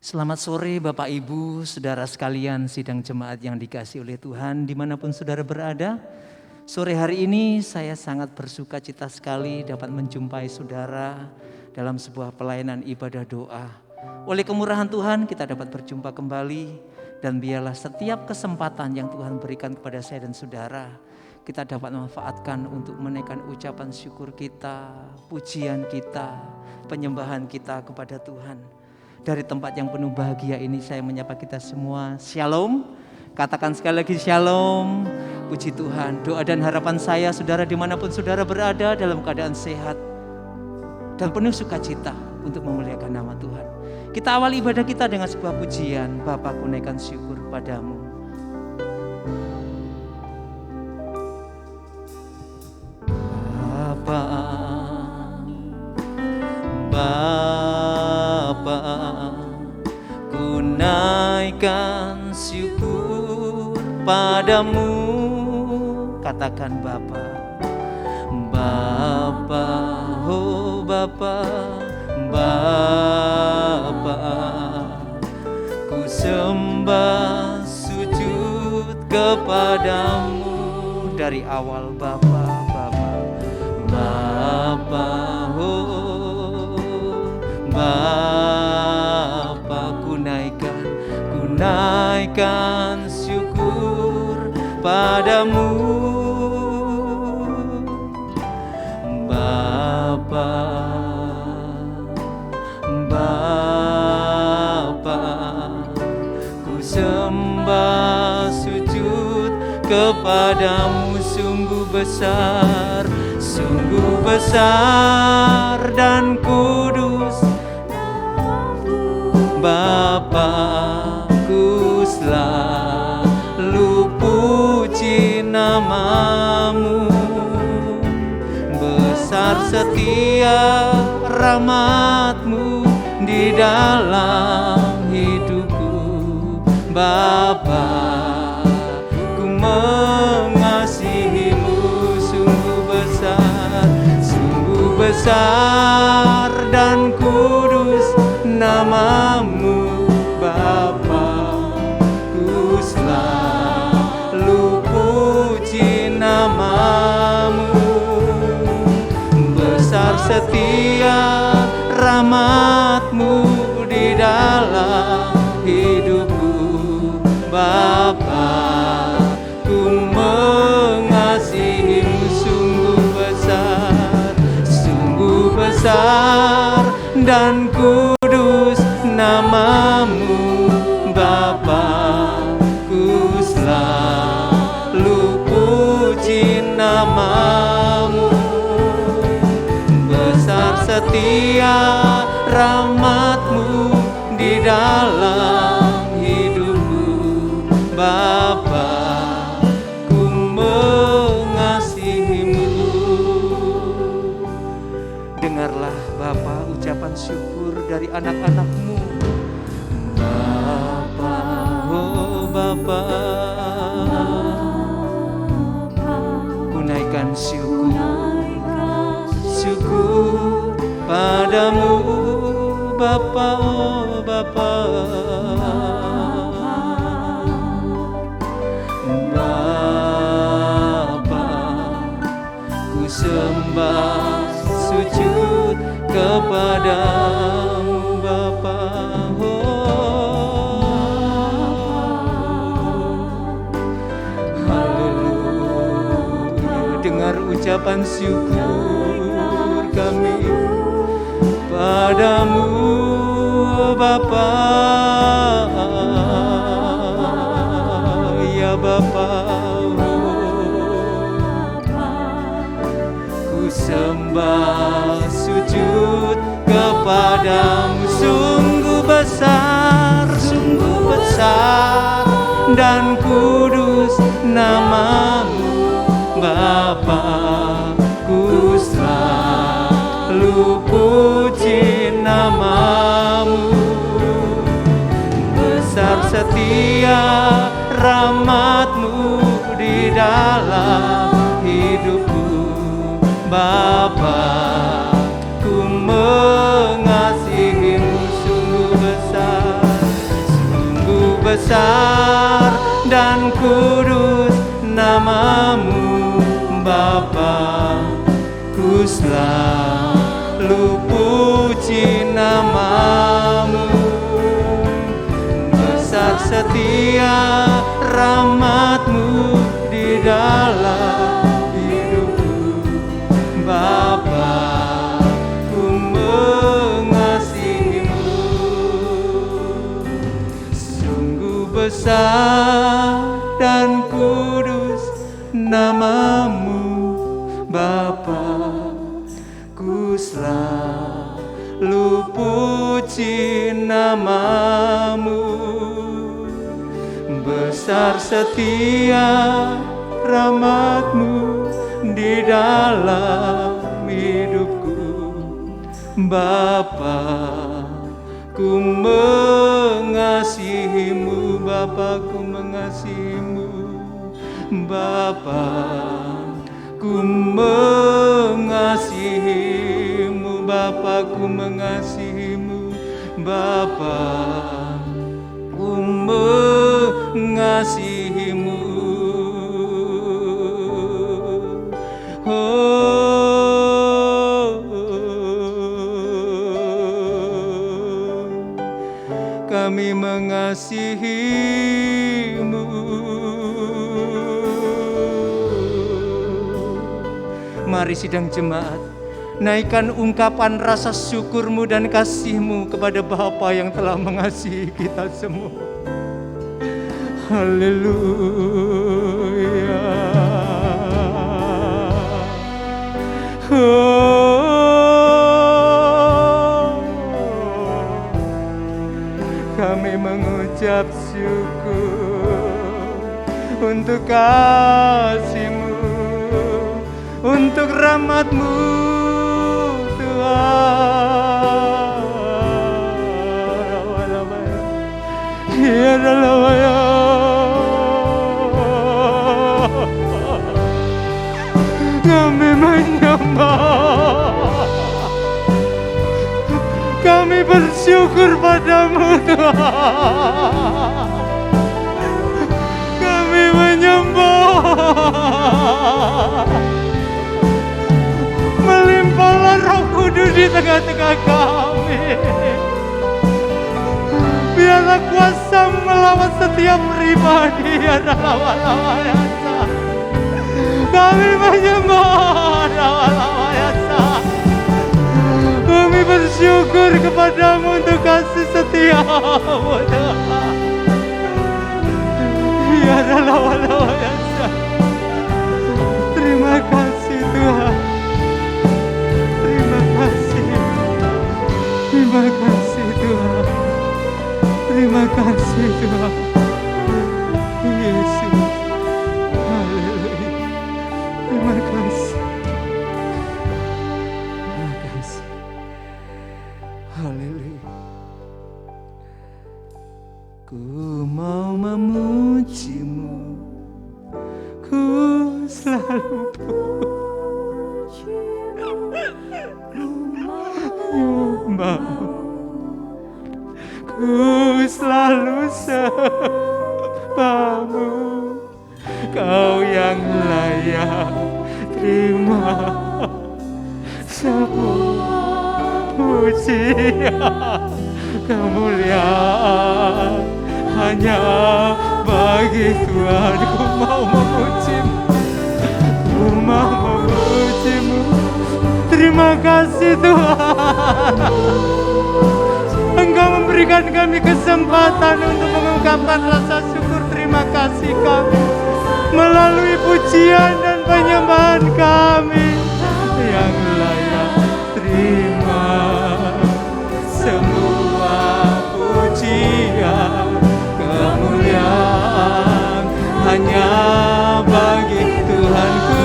Selamat sore Bapak Ibu, Saudara sekalian sidang jemaat yang dikasihi oleh Tuhan dimanapun saudara berada. Sore hari ini saya sangat bersuka cita sekali dapat menjumpai saudara dalam sebuah pelayanan ibadah doa. Oleh kemurahan Tuhan kita dapat berjumpa kembali dan biarlah setiap kesempatan yang Tuhan berikan kepada saya dan saudara kita dapat memanfaatkan untuk menaikkan ucapan syukur kita, pujian kita, penyembahan kita kepada Tuhan. Dari tempat yang penuh bahagia ini saya menyapa kita semua. Shalom. Katakan sekali lagi shalom. Puji Tuhan. Doa dan harapan saya saudara dimanapun saudara berada dalam keadaan sehat dan penuh sukacita untuk memuliakan nama Tuhan. Kita awali ibadah kita dengan sebuah pujian. Bapa, ku naikkan syukur padamu. Bapa, ku naikkan syukur padamu. Katakan Bapa. Bapa, oh Bapa, Bapa, ku sembah sujud kepadamu. Dari awal Bapa, Bapa, Bapa, oh Bapa, ku naikkan syukur padamu. Bapa, Bapa, ku sembah sujud kepadamu. Sungguh besar dan kudus Bapa-Ku, selalu puji namamu. Besar setia rahmat-Mu di dalam hidupku. Bapa, ku mengasihimu. Sungguh besar dan kudus namamu. Bapa-Ku, selalu puji namamu. Besar setia rahmat-Mu di dalam hidupku. Bapa, ku mengasihimu. Sungguh besar dan kudus namamu. Bapa-Ku, selalu puji namamu. Besar setia rahmat-Mu di dalam hidupku. Bapa-Ku mengasihimu. Dengarlah Bapa ucapan syukur dari anak-anak-Mu. Bapa, oh Bapa, ku naikkan syukur padamu. Bapa, oh Bapa, Bapa, ku sembah sujud kepadamu. Bapa, haleluya. Dengar ucapan syukur kami padamu. Bapa, ya Bapa, ku sembah sujud kepadamu. Sungguh besar dan kudus namamu. Bapa-Ku, selalu puji namamu. Besar setia rahmat-Mu di dalam hidupku. Bapa-Ku mengasihimu. Sungguh besar besar dan kudus nama-Mu Bapa, ku selalu puji nama-Mu. Besar setia rahmat-Mu di dalam hidupku Bapa, ku mengasihi-Mu. Sungguh besar dan kudus nama-Mu Bapa, ku selalu puji nama-Mu. Besar setia rahmat-Mu di dalam hidupku Bapa, ku mengasihi-Mu. Bapa, ku mengasihi-Mu. Bapa, ku mengasihi-Mu. Bapa, ku mengasihi-Mu. Bapa, ku mengasihi-Mu. Kami mengasihi-Mu. Mari sidang jemaat, naikkan ungkapan rasa syukur-Mu dan kasih-Mu kepada Bapa yang telah mengasihi kita semua. Haleluya. Kami mengucap syukur untuk kasih-Mu, untuk rahmat-Mu Tuhan. Ya kami menyembah, kami bersyukur padamu Tuhan. Kami menyembah. Melimpahlah Roh Kudus di tengah-tengah kami. Biarlah kuasa melawan setiap pribadi. Ya Rabbal-Alamin. Kami menyembah Rabbal-Alamin. Kami bersyukur kepadamu untuk kasih setia-Mu Tuhan. Ya Rabbal-Alamin. Terima kasih Tuhan. Terima kasih. Terima kasih Tuhan. Terima kasih Tuhan. Yesus. Haleluya. Terima kasih. Terima kasih. Haleluya. Ku mau memuji-Mu, ku selalu puji-Mu, ku selalu sembah-Mu. Kau yang layak terima semua pujian, kemuliaan hanya bagi Tuhan. Ku mau memuji-Mu, ku mau memuji-Mu. Terima kasih Tuhan. Engkau memberikan kami kesempatan untuk mengungkapkan rasa syukur terima kasih kami melalui pujian dan penyembahan kami yang layak terima semua pujian, kemuliaan hanya bagi Tuhan. Ku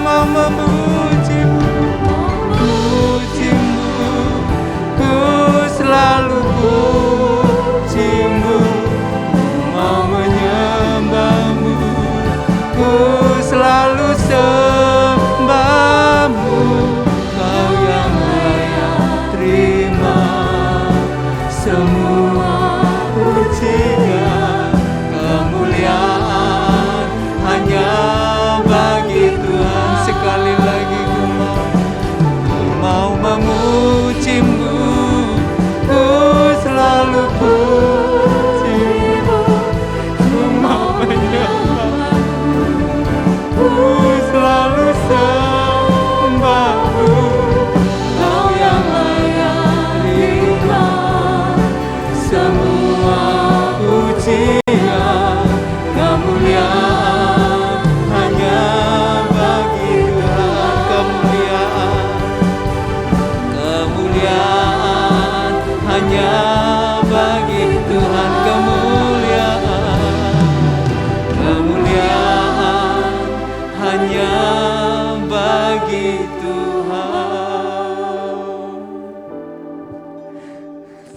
mau memuji-Mu, puji-Mu, ku selalu puji-Mu, mau menyembah-Mu, ku selalu sembah-Mu. Kau yang layak terima semua pujian,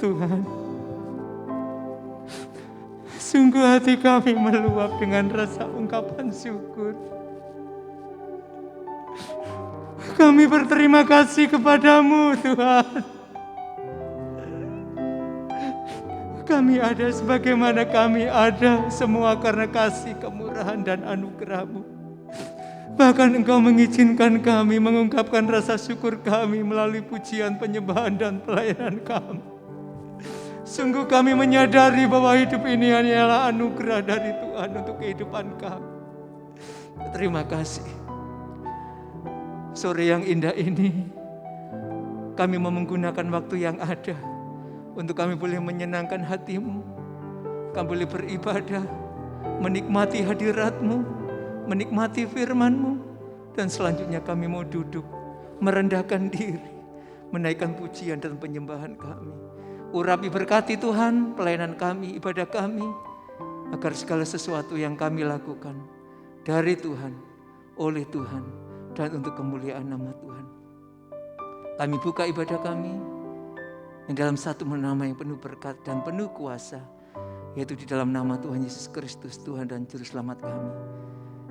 Tuhan. Sungguh hati kami meluap dengan rasa ungkapan syukur. Kami berterima kasih kepadamu Tuhan. Kami ada sebagaimana kami ada semua karena kasih, kemurahan dan anugerah-Mu. Bahkan Engkau mengizinkan kami mengungkapkan rasa syukur kami melalui pujian, penyembahan dan pelayanan kami. Sungguh kami menyadari bahwa hidup ini hanyalah anugerah dari Tuhan untuk kehidupan kami. Terima kasih. Sore yang indah ini, kami mau menggunakan waktu yang ada untuk kami boleh menyenangkan hati-Mu. Kami boleh beribadah, menikmati hadirat-Mu, menikmati firman-Mu. Dan selanjutnya kami mau duduk, merendahkan diri, menaikkan pujian dan penyembahan kami. Urapi berkati Tuhan pelayanan kami, ibadah kami, agar segala sesuatu yang kami lakukan dari Tuhan, oleh Tuhan, dan untuk kemuliaan nama Tuhan. Kami buka ibadah kami yang dalam satu nama yang penuh berkat dan penuh kuasa, yaitu di dalam nama Tuhan Yesus Kristus, Tuhan dan Juru Selamat kami.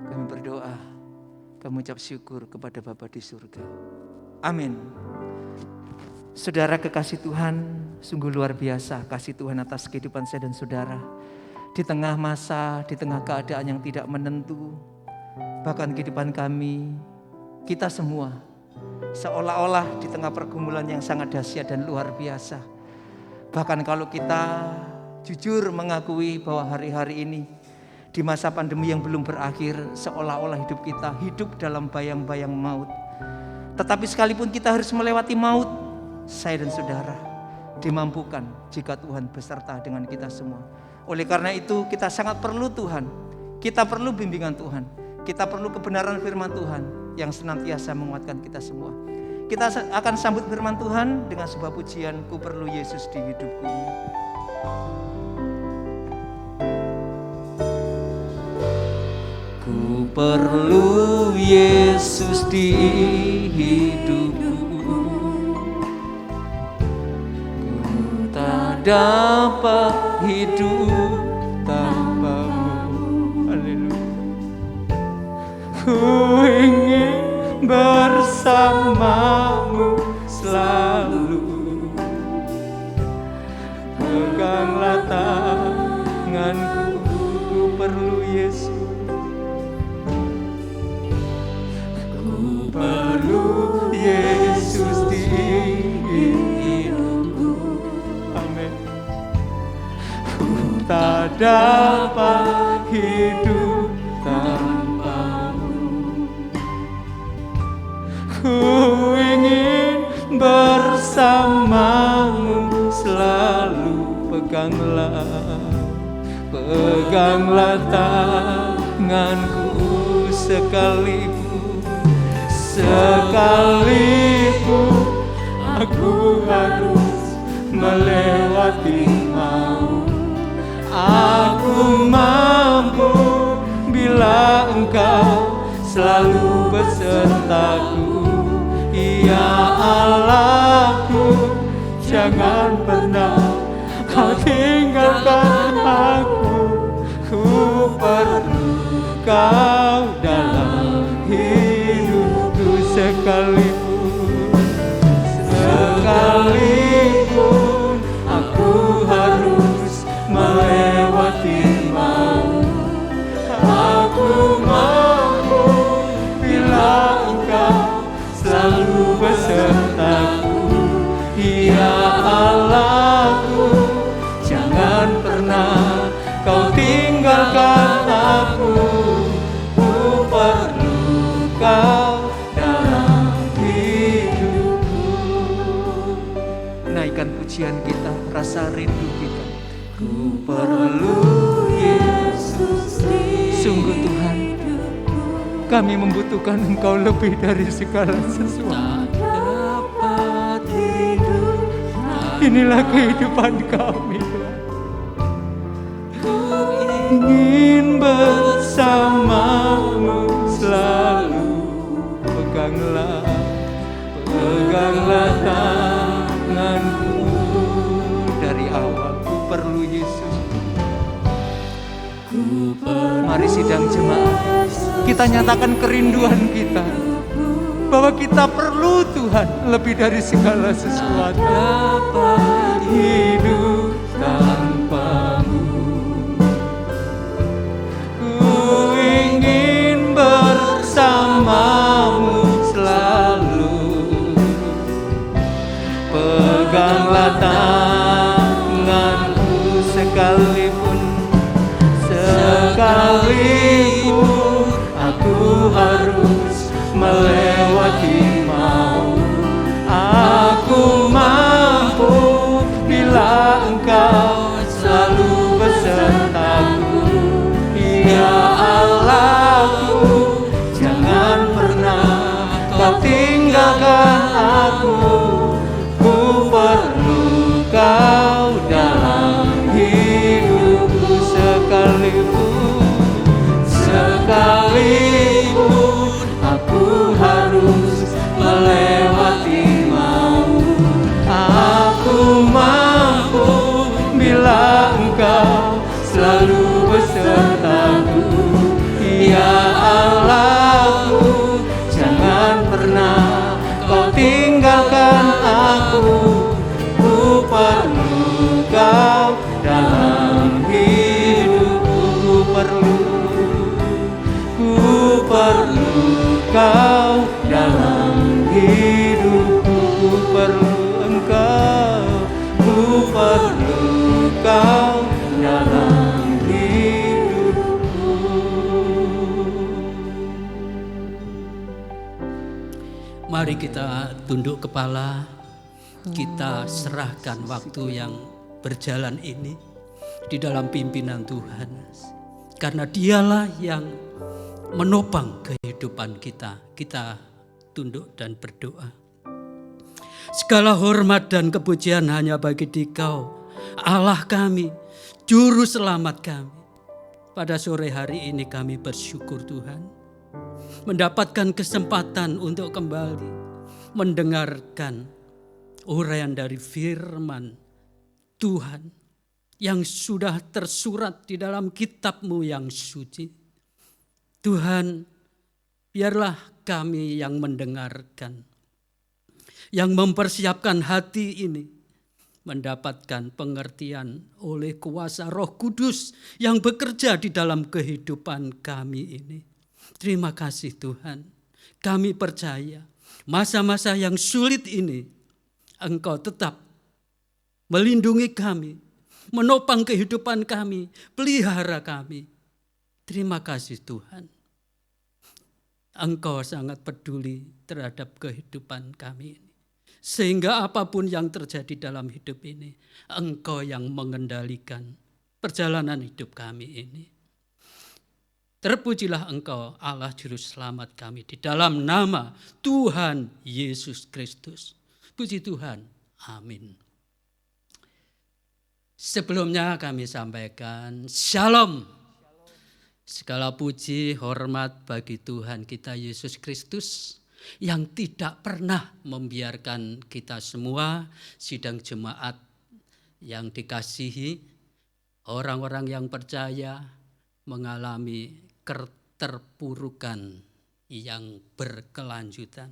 Kami berdoa, kami ucap syukur kepada Bapa di surga. Amin. Saudara kekasih Tuhan, sungguh luar biasa kasih Tuhan atas kehidupan saya dan saudara. Di tengah masa, di tengah keadaan yang tidak menentu, bahkan kehidupan kami, kita semua seolah-olah di tengah pergumulan yang sangat dahsyat dan luar biasa. Bahkan kalau kita jujur mengakui bahwa hari-hari ini di masa pandemi yang belum berakhir, seolah-olah hidup kita hidup dalam bayang-bayang maut. Tetapi sekalipun kita harus melewati maut, saya dan saudara dimampukan jika Tuhan beserta dengan kita semua. Oleh karena itu kita sangat perlu Tuhan. Kita perlu bimbingan Tuhan. Kita perlu kebenaran firman Tuhan yang senantiasa menguatkan kita semua. Kita akan sambut firman Tuhan dengan sebuah pujian, Ku Perlu Yesus di Hidupku. Ku perlu Yesus di hidupku. Ku tak dapat hidup tanpamu. Haleluya. Ku ingin bersamamu selalu. Peganglah tanganku, ku perlu Yesus. Ku perlu Yesus di hidupku. Amin. Ku tak dapat hidup tanpamu. Ku ingin bersamamu selalu. Peganglah tanganku sekalipun aku harus melewati maut. Aku mampu bila Engkau selalu besertaku. Ya Allahku, jangan pernah Kau tinggalkan aku. Ku perlu Kau dalam hidupku sekalipun aku harus melewati maut. Aku mampu bila Engkau selalu besertaku. Ya Allahku, jangan pernah Kau tinggalkan aku. Ku perlu Kau dalam hidupku. Naikkan pujian kita, rasa rindu kita. Ku perlu Yesus. Sungguh Tuhan, kami membutuhkan Engkau lebih dari segala sesuatu. Inilah kehidupan kami. Ku ingin bersamamu selalu. Peganglah tanganku sidang jemaat. Kita nyatakan kerinduan kita bahwa kita perlu Tuhan lebih dari segala sesuatu. Dapat hidup tanpa-Mu, ku ingin bersama-Mu selalu. Peganglah tanganku sekalipun aku harus melewati maut. Aku mampu bila Engkau selalu besertaku. Ya Allahku, jangan pernah Kau tinggalkan aku. Ku perlu Kau dalam hidupku sekalipun aku harus melewati maut. Aku mampu bila Engkau selalu besertaku. Ya Allahku, jangan pernah Kau tinggalkan aku. Ku perlu Kau dalam hidupku. Ku perlu Kau dalam hidupku. Ku perlu Engkau. Ku perlu Kau dalam hidupku. Mari kita tunduk kepala, kita serahkan waktu yang berjalan ini di dalam pimpinan Tuhan. Karena Dialah yang menopang kehidupan kita. Kita tunduk dan berdoa. Segala hormat dan kepujian hanya bagi Dikau, Allah kami, Juru Selamat kami. Pada sore hari ini kami bersyukur Tuhan, mendapatkan kesempatan untuk kembali mendengarkan uraian dari firman Tuhan yang sudah tersurat di dalam kitab-Mu yang suci. Tuhan, biarlah kami yang mendengarkan, yang mempersiapkan hati ini, mendapatkan pengertian oleh kuasa Roh Kudus yang bekerja di dalam kehidupan kami ini. Terima kasih Tuhan, kami percaya masa-masa yang sulit ini Engkau tetap melindungi kami, menopang kehidupan kami, pelihara kami. Terima kasih Tuhan. Engkau sangat peduli terhadap kehidupan kami ini. Sehingga apapun yang terjadi dalam hidup ini, Engkau yang mengendalikan perjalanan hidup kami ini. Terpujilah Engkau Allah Juru Selamat kami di dalam nama Tuhan Yesus Kristus. Puji Tuhan. Amin. Sebelumnya kami sampaikan Shalom. Segala puji, hormat bagi Tuhan kita Yesus Kristus yang tidak pernah membiarkan kita semua sidang jemaat yang dikasihi, orang-orang yang percaya mengalami keterpurukan yang berkelanjutan.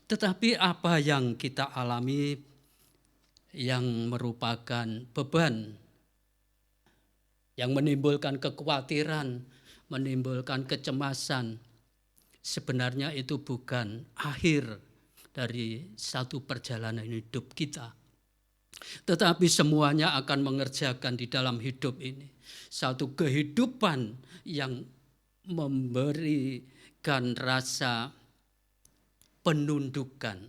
Tetapi apa yang kita alami yang merupakan beban, yang menimbulkan kekhawatiran, menimbulkan kecemasan, sebenarnya itu bukan akhir dari satu perjalanan hidup kita. Tetapi semuanya akan mengerjakan di dalam hidup ini satu kehidupan yang memberikan rasa penundukan,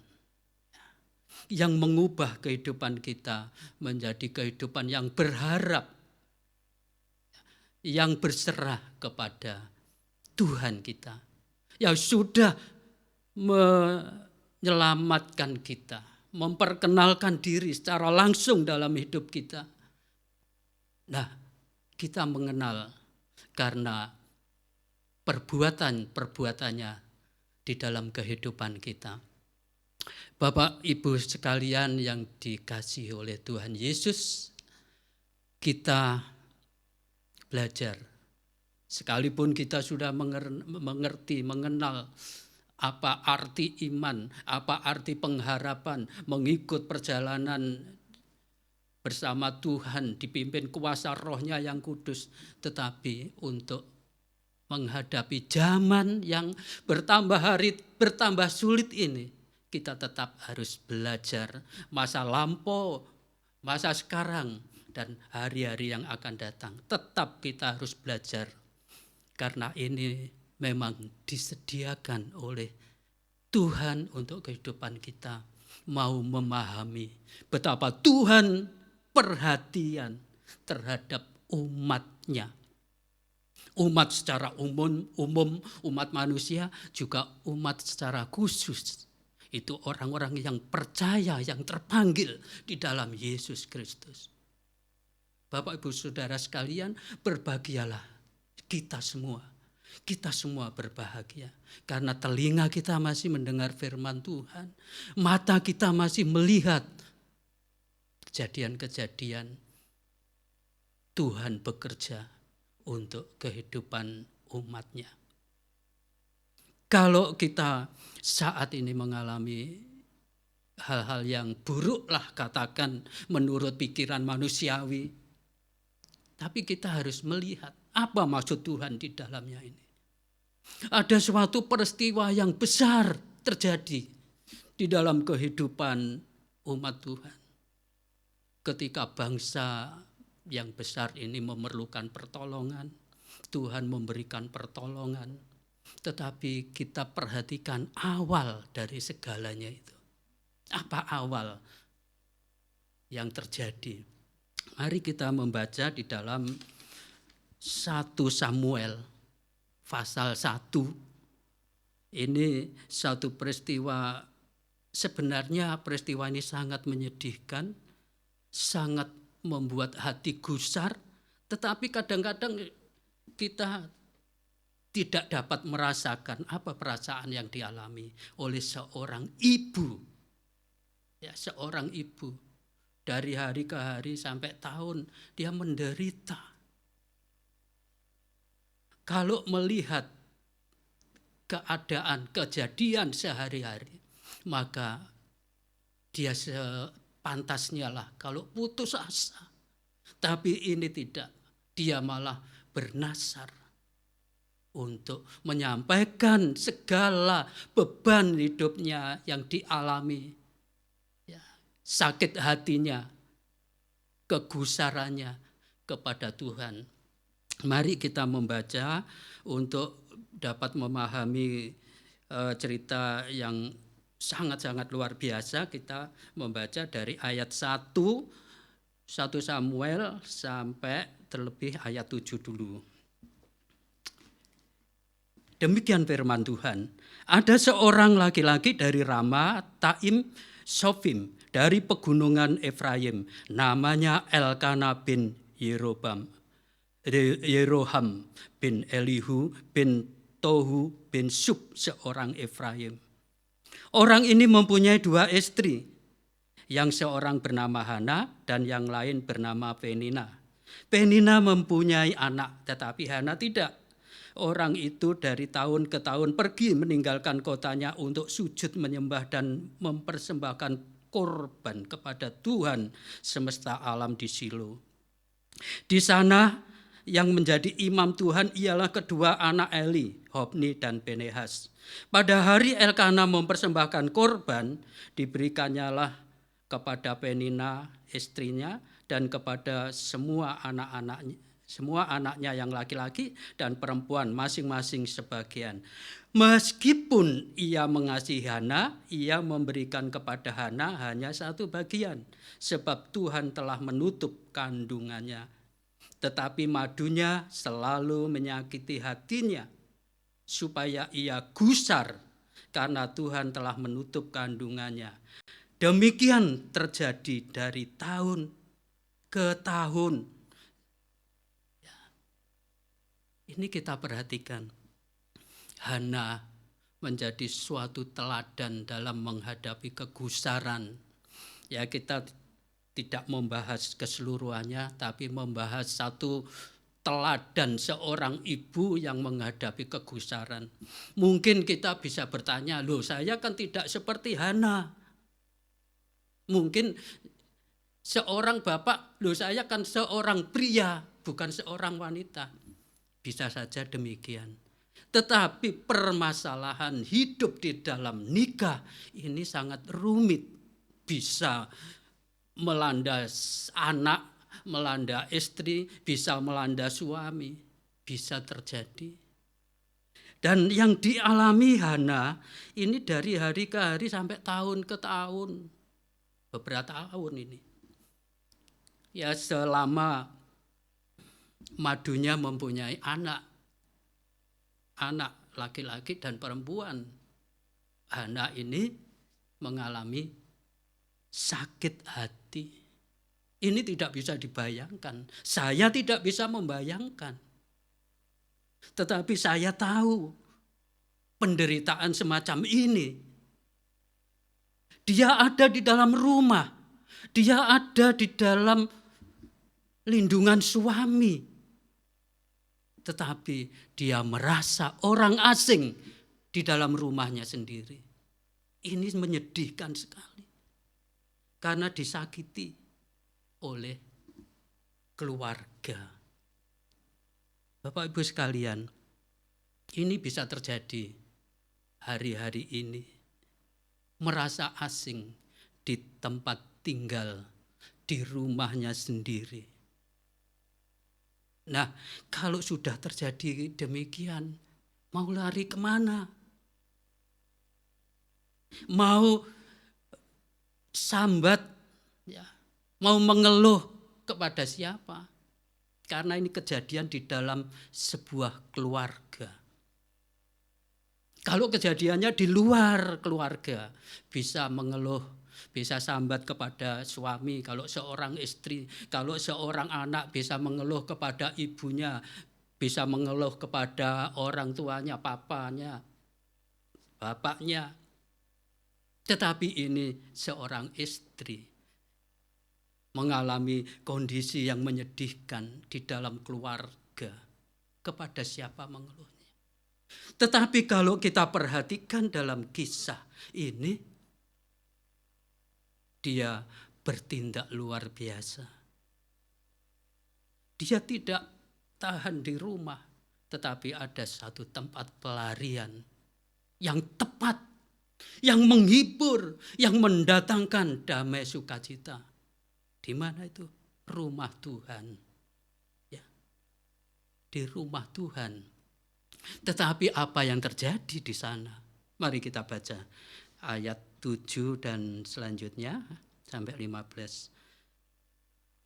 yang mengubah kehidupan kita menjadi kehidupan yang berharap, yang berserah kepada Tuhan kita, yang sudah menyelamatkan kita, memperkenalkan diri secara langsung dalam hidup kita. Nah, kita mengenal karena perbuatan-perbuatannya di dalam kehidupan kita. Bapak Ibu sekalian yang dikasihi oleh Tuhan Yesus, kita belajar Sekalipun kita sudah mengerti, mengenal apa arti iman, apa arti pengharapan, mengikut perjalanan bersama Tuhan, dipimpin kuasa Roh-Nya yang kudus. Tetapi untuk menghadapi zaman yang bertambah hari, bertambah sulit ini, kita tetap harus belajar masa lampau, masa sekarang, dan hari-hari yang akan datang. Tetap kita harus belajar. Karena ini memang disediakan oleh Tuhan untuk kehidupan kita. Mau memahami betapa Tuhan perhatian terhadap umatnya. Umat secara umum, umat manusia, juga umat secara khusus. Itu orang-orang yang percaya, yang terpanggil di dalam Yesus Kristus. Bapak Ibu Saudara sekalian, berbahagialah. Kita semua berbahagia. Karena telinga kita masih mendengar firman Tuhan. Mata kita masih melihat kejadian-kejadian Tuhan bekerja untuk kehidupan umatnya. Kalau kita saat ini mengalami hal-hal yang buruk lah katakan menurut pikiran manusiawi. Tapi kita harus melihat apa maksud Tuhan di dalamnya ini. Ada suatu peristiwa yang besar terjadi di dalam kehidupan umat Tuhan. Ketika bangsa yang besar ini memerlukan pertolongan, Tuhan memberikan pertolongan. Tetapi kita perhatikan awal dari segalanya itu. Apa awal yang terjadi? Mari kita membaca di dalam 1 Samuel pasal 1. Ini satu peristiwa, sebenarnya peristiwa ini sangat menyedihkan, sangat membuat hati gusar, tetapi kadang-kadang kita tidak dapat merasakan apa perasaan yang dialami oleh seorang ibu. Ya, seorang ibu dari hari ke hari sampai tahun dia menderita. Kalau melihat keadaan, kejadian sehari-hari, maka dia sepantasnya lah kalau putus asa. Tapi ini tidak, dia malah bernasar untuk menyampaikan segala beban hidupnya yang dialami. Ya, sakit hatinya, kegusarannya kepada Tuhan. Mari kita membaca untuk dapat memahami cerita yang sangat-sangat luar biasa. Kita membaca dari ayat 1 Samuel sampai terlebih ayat 7 dulu. Demikian firman Tuhan. Ada seorang laki-laki dari Rama Taim Sofim dari pegunungan Efraim, namanya Elkana bin Yeroham bin Elihu bin Tohu bin Sub, seorang Efraim. Orang ini mempunyai 2 istri, yang seorang bernama Hana dan yang lain bernama Penina. Penina mempunyai anak, tetapi Hana tidak. Orang itu dari tahun ke tahun pergi meninggalkan kotanya untuk sujud menyembah dan mempersembahkan korban kepada Tuhan semesta alam di Shilo. Di sana yang menjadi imam Tuhan ialah kedua anak Eli, Hofni dan Pinehas. Pada hari Elkana mempersembahkan korban, diberikannya kepada Penina istrinya dan kepada semua anaknya yang laki-laki dan perempuan masing-masing sebagian. Meskipun ia mengasihi Hana, ia memberikan kepada Hana hanya 1 bagian, sebab Tuhan telah menutup kandungannya. Tetapi madunya selalu menyakiti hatinya, supaya ia gusar karena Tuhan telah menutup kandungannya. Demikian terjadi dari tahun ke tahun. Ini kita perhatikan. Hana menjadi suatu teladan dalam menghadapi kegusaran. Ya, kita tidak membahas keseluruhannya, tapi membahas satu teladan seorang ibu yang menghadapi kegusaran. Mungkin kita bisa bertanya, loh saya kan tidak seperti Hana. Mungkin seorang bapak, loh saya kan seorang pria, bukan seorang wanita. Bisa saja demikian. Tetapi permasalahan hidup di dalam nikah ini sangat rumit. Bisa melanda anak, melanda istri, bisa melanda suami, bisa terjadi. Dan yang dialami Hana ini dari hari ke hari sampai tahun ke tahun, beberapa tahun ini. Ya selama madunya mempunyai anak laki-laki dan perempuan, Hana ini mengalami sakit hati. Ini tidak bisa dibayangkan. Saya tidak bisa membayangkan. Tetapi saya tahu penderitaan semacam ini. Dia ada di dalam rumah. Dia ada di dalam lindungan suami. Tetapi dia merasa orang asing di dalam rumahnya sendiri. Ini menyedihkan sekali. Karena disakiti oleh keluarga. Bapak Ibu sekalian, ini bisa terjadi hari-hari ini. Merasa asing di tempat tinggal, di rumahnya sendiri. Nah, kalau sudah terjadi demikian, mau lari kemana? Mau sambat, ya, mau mengeluh kepada siapa? Karena ini kejadian di dalam sebuah keluarga. Kalau kejadiannya di luar keluarga, bisa mengeluh, bisa sambat kepada suami. Kalau seorang istri, kalau seorang anak bisa mengeluh kepada ibunya, bisa mengeluh kepada orang tuanya, papanya, bapaknya. Tetapi ini seorang istri mengalami kondisi yang menyedihkan di dalam keluarga. Kepada siapa mengeluhnya? Tetapi kalau kita perhatikan dalam kisah ini, dia bertindak luar biasa. Dia tidak tahan di rumah, tetapi ada satu tempat pelarian yang tepat, yang menghibur, yang mendatangkan damai sukacita. Di mana itu? Rumah Tuhan. Ya. Di rumah Tuhan. Tetapi apa yang terjadi di sana? Mari kita baca ayat 7 dan selanjutnya sampai 15.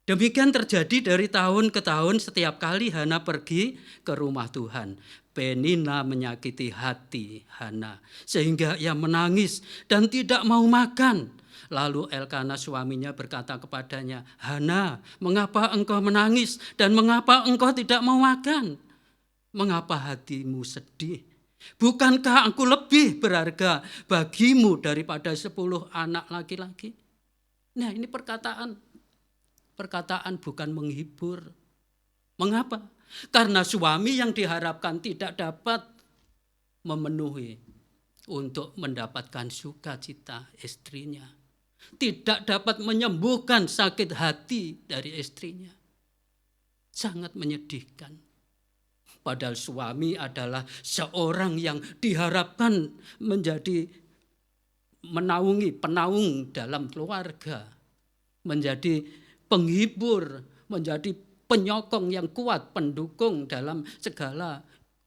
Demikian terjadi dari tahun ke tahun setiap kali Hana pergi ke rumah Tuhan. Penina menyakiti hati Hana sehingga ia menangis dan tidak mau makan. Lalu Elkana suaminya berkata kepadanya, Hana, mengapa engkau menangis dan mengapa engkau tidak mau makan? Mengapa hatimu sedih? Bukankah aku lebih berharga bagimu daripada 10 anak laki-laki? Nah, ini perkataan bukan menghibur. Mengapa? Karena suami yang diharapkan tidak dapat memenuhi untuk mendapatkan sukacita istrinya. Tidak dapat menyembuhkan sakit hati dari istrinya. Sangat menyedihkan. Padahal suami adalah seorang yang diharapkan menjadi penaung dalam keluarga. Menjadi penghibur, menjadi penyokong yang kuat, pendukung dalam segala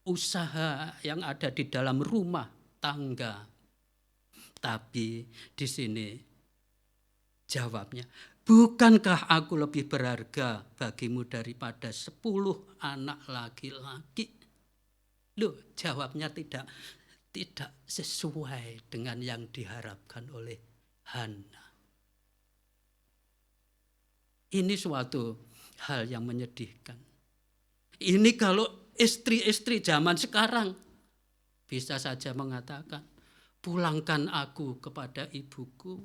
usaha yang ada di dalam rumah tangga. Tapi di sini jawabnya, bukankah aku lebih berharga bagimu daripada 10 anak laki-laki? Loh, jawabnya tidak sesuai dengan yang diharapkan oleh Hana. Ini suatu hal yang menyedihkan. Ini kalau istri-istri zaman sekarang bisa saja mengatakan, pulangkan aku kepada ibuku.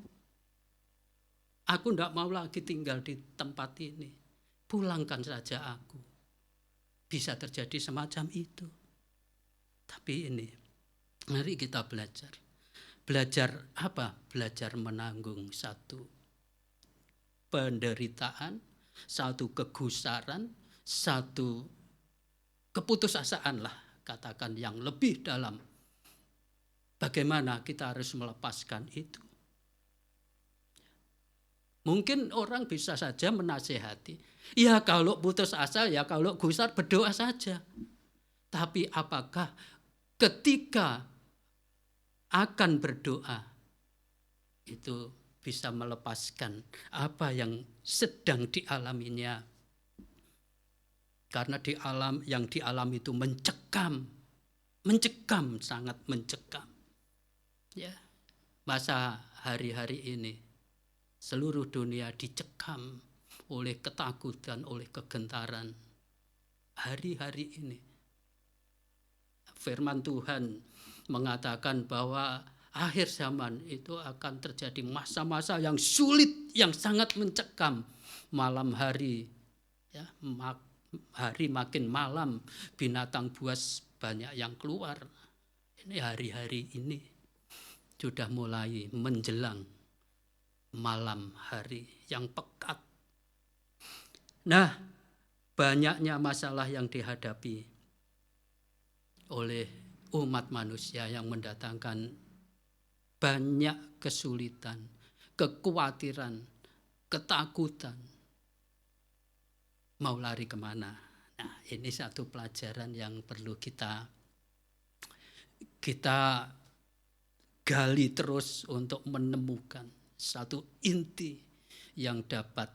Aku tidak mau lagi tinggal di tempat ini. Pulangkan saja aku. bisa terjadi semacam itu. Tapi ini, mari kita belajar. Belajar apa? Belajar menanggung satu penderitaan, satu kegusaran, satu keputusasaan lah, katakan yang lebih dalam. Bagaimana kita harus melepaskan itu? Mungkin orang bisa saja menasehati, ya kalau putus asa, ya kalau gusar berdoa saja. Tapi apakah ketika akan berdoa itu bisa melepaskan apa yang sedang dialaminya? Karena yang dialami itu mencekam, sangat mencekam. Ya, masa hari-hari ini seluruh dunia dicekam oleh ketakutan, oleh kegentaran. Hari-hari ini firman Tuhan mengatakan bahwa akhir zaman itu akan terjadi masa-masa yang sulit, yang sangat mencekam. Malam hari, ya, hari makin malam, binatang buas banyak yang keluar. Ini hari-hari ini sudah mulai menjelang malam hari yang pekat. Nah, banyaknya masalah yang dihadapi oleh umat manusia yang mendatangkan banyak kesulitan, kekhawatiran, ketakutan. Mau lari kemana? Nah, ini satu pelajaran yang perlu kita gali terus untuk menemukan satu inti yang dapat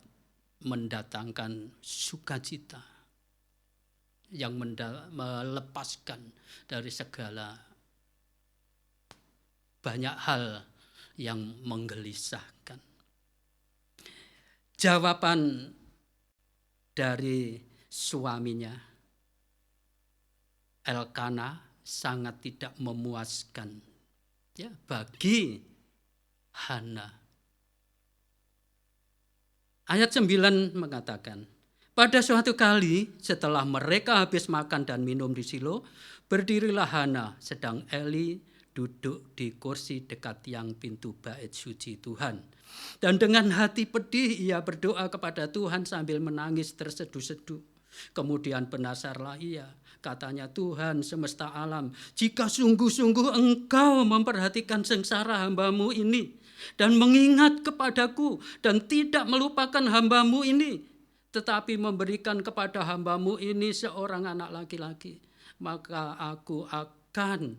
mendatangkan sukacita, yang melepaskan dari segala banyak hal yang menggelisahkan. Jawaban dari suaminya, Elkana, sangat tidak memuaskan, ya, bagi Hana. Ayat 9 mengatakan, pada suatu kali setelah mereka habis makan dan minum di Shilo, berdirilah Hana sedang Eli duduk di kursi dekat tiang pintu bait suci Tuhan. Dan dengan hati pedih ia berdoa kepada Tuhan sambil menangis terseduh-seduh. Kemudian benasarlah ia, katanya, Tuhan semesta alam, jika sungguh-sungguh Engkau memperhatikan sengsara hamba-Mu ini dan mengingat kepadaku dan tidak melupakan hamba-Mu ini, tetapi memberikan kepada hamba-Mu ini seorang anak laki-laki, maka aku akan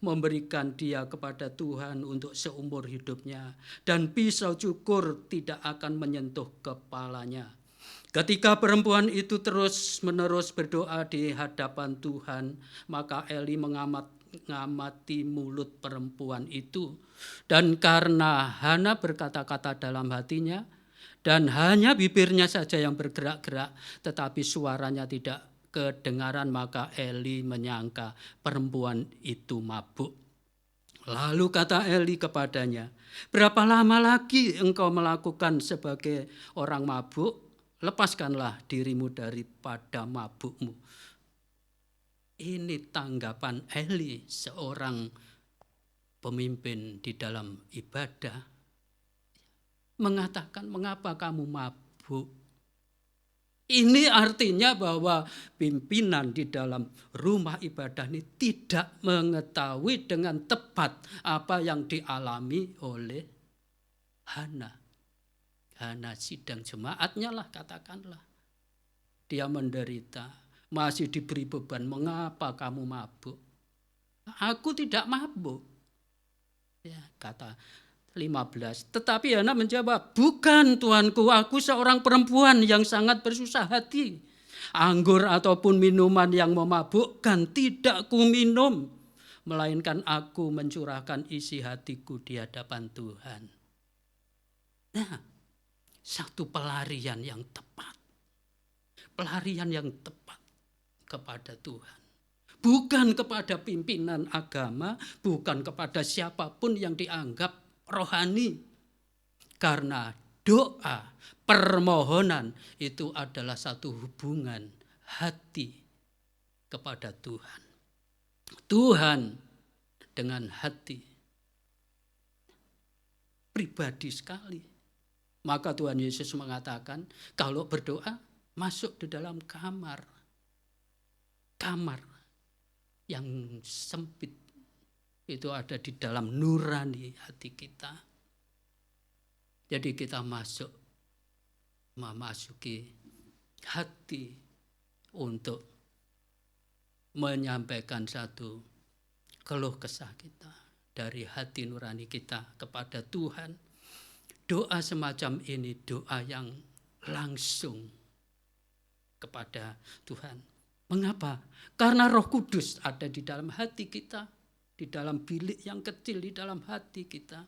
memberikan dia kepada Tuhan untuk seumur hidupnya, dan pisau cukur tidak akan menyentuh kepalanya. Ketika perempuan itu terus-menerus berdoa di hadapan Tuhan, maka Eli mengamati mulut perempuan itu. Dan karena Hana berkata-kata dalam hatinya, dan hanya bibirnya saja yang bergerak-gerak, tetapi suaranya tidak kedengaran, maka Eli menyangka perempuan itu mabuk. Lalu kata Eli kepadanya, berapa lama lagi engkau melakukan sebagai orang mabuk? Lepaskanlah dirimu daripada mabukmu. Ini tanggapan Eli, seorang pemimpin di dalam ibadah, mengatakan, mengapa kamu mabuk? Ini artinya bahwa pimpinan di dalam rumah ibadah ini tidak mengetahui dengan tepat apa yang dialami oleh Hana. Hana sidang jemaatnya lah, katakanlah. Dia menderita, masih diberi beban, mengapa kamu mabuk? Aku tidak mabuk. Ya, kata 15. Tetapi Hana menjawab, bukan Tuanku, aku seorang perempuan yang sangat bersusah hati. Anggur ataupun minuman yang memabukkan tidak ku minum, melainkan aku mencurahkan isi hatiku di hadapan Tuhan. Nah, satu pelarian yang tepat. Pelarian yang tepat kepada Tuhan. Bukan kepada pimpinan agama, bukan kepada siapapun yang dianggap rohani. Karena doa, permohonan itu adalah satu hubungan hati kepada Tuhan. Tuhan dengan hati pribadi sekali. Maka Tuhan Yesus mengatakan, kalau berdoa masuk di dalam kamar. Kamar yang sempit itu ada di dalam nurani hati kita. Jadi kita memasuki hati untuk menyampaikan satu keluh kesah kita dari hati nurani kita kepada Tuhan. Doa semacam ini doa yang langsung kepada Tuhan. Mengapa? Karena Roh Kudus ada di dalam hati kita, di dalam bilik yang kecil di dalam hati kita.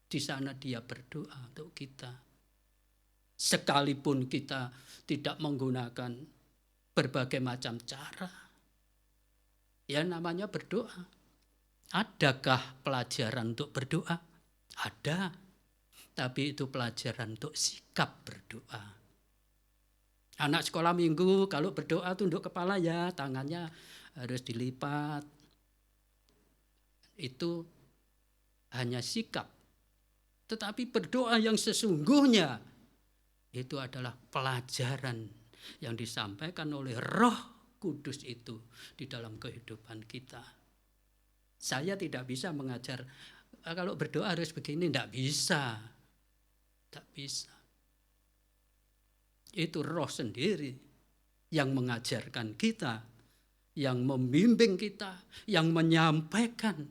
Di sana Dia berdoa untuk kita. Sekalipun kita tidak menggunakan berbagai macam cara. Ya namanya berdoa. Adakah pelajaran untuk berdoa? Ada. Tapi itu pelajaran untuk sikap berdoa. Anak sekolah minggu kalau berdoa tunduk kepala ya, tangannya harus dilipat. Itu hanya sikap. Tetapi berdoa yang sesungguhnya itu adalah pelajaran yang disampaikan oleh Roh Kudus itu di dalam kehidupan kita. Saya tidak bisa mengajar kalau berdoa harus begini, tidak bisa. Tak bisa. Itu Roh sendiri yang mengajarkan kita, yang membimbing kita, yang menyampaikan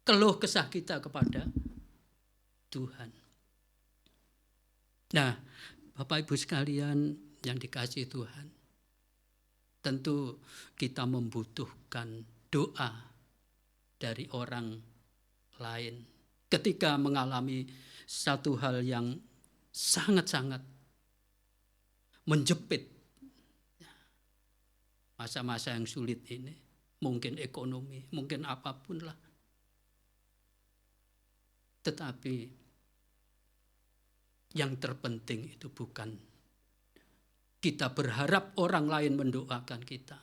keluh kesah kita kepada Tuhan. Nah, Bapak Ibu sekalian yang dikasihi Tuhan, tentu kita membutuhkan doa dari orang lain ketika mengalami satu hal yang sangat-sangat menjepit. Masa-masa yang sulit ini, mungkin ekonomi, mungkin apapun lah. Tetapi yang terpenting itu bukan kita berharap orang lain mendoakan kita.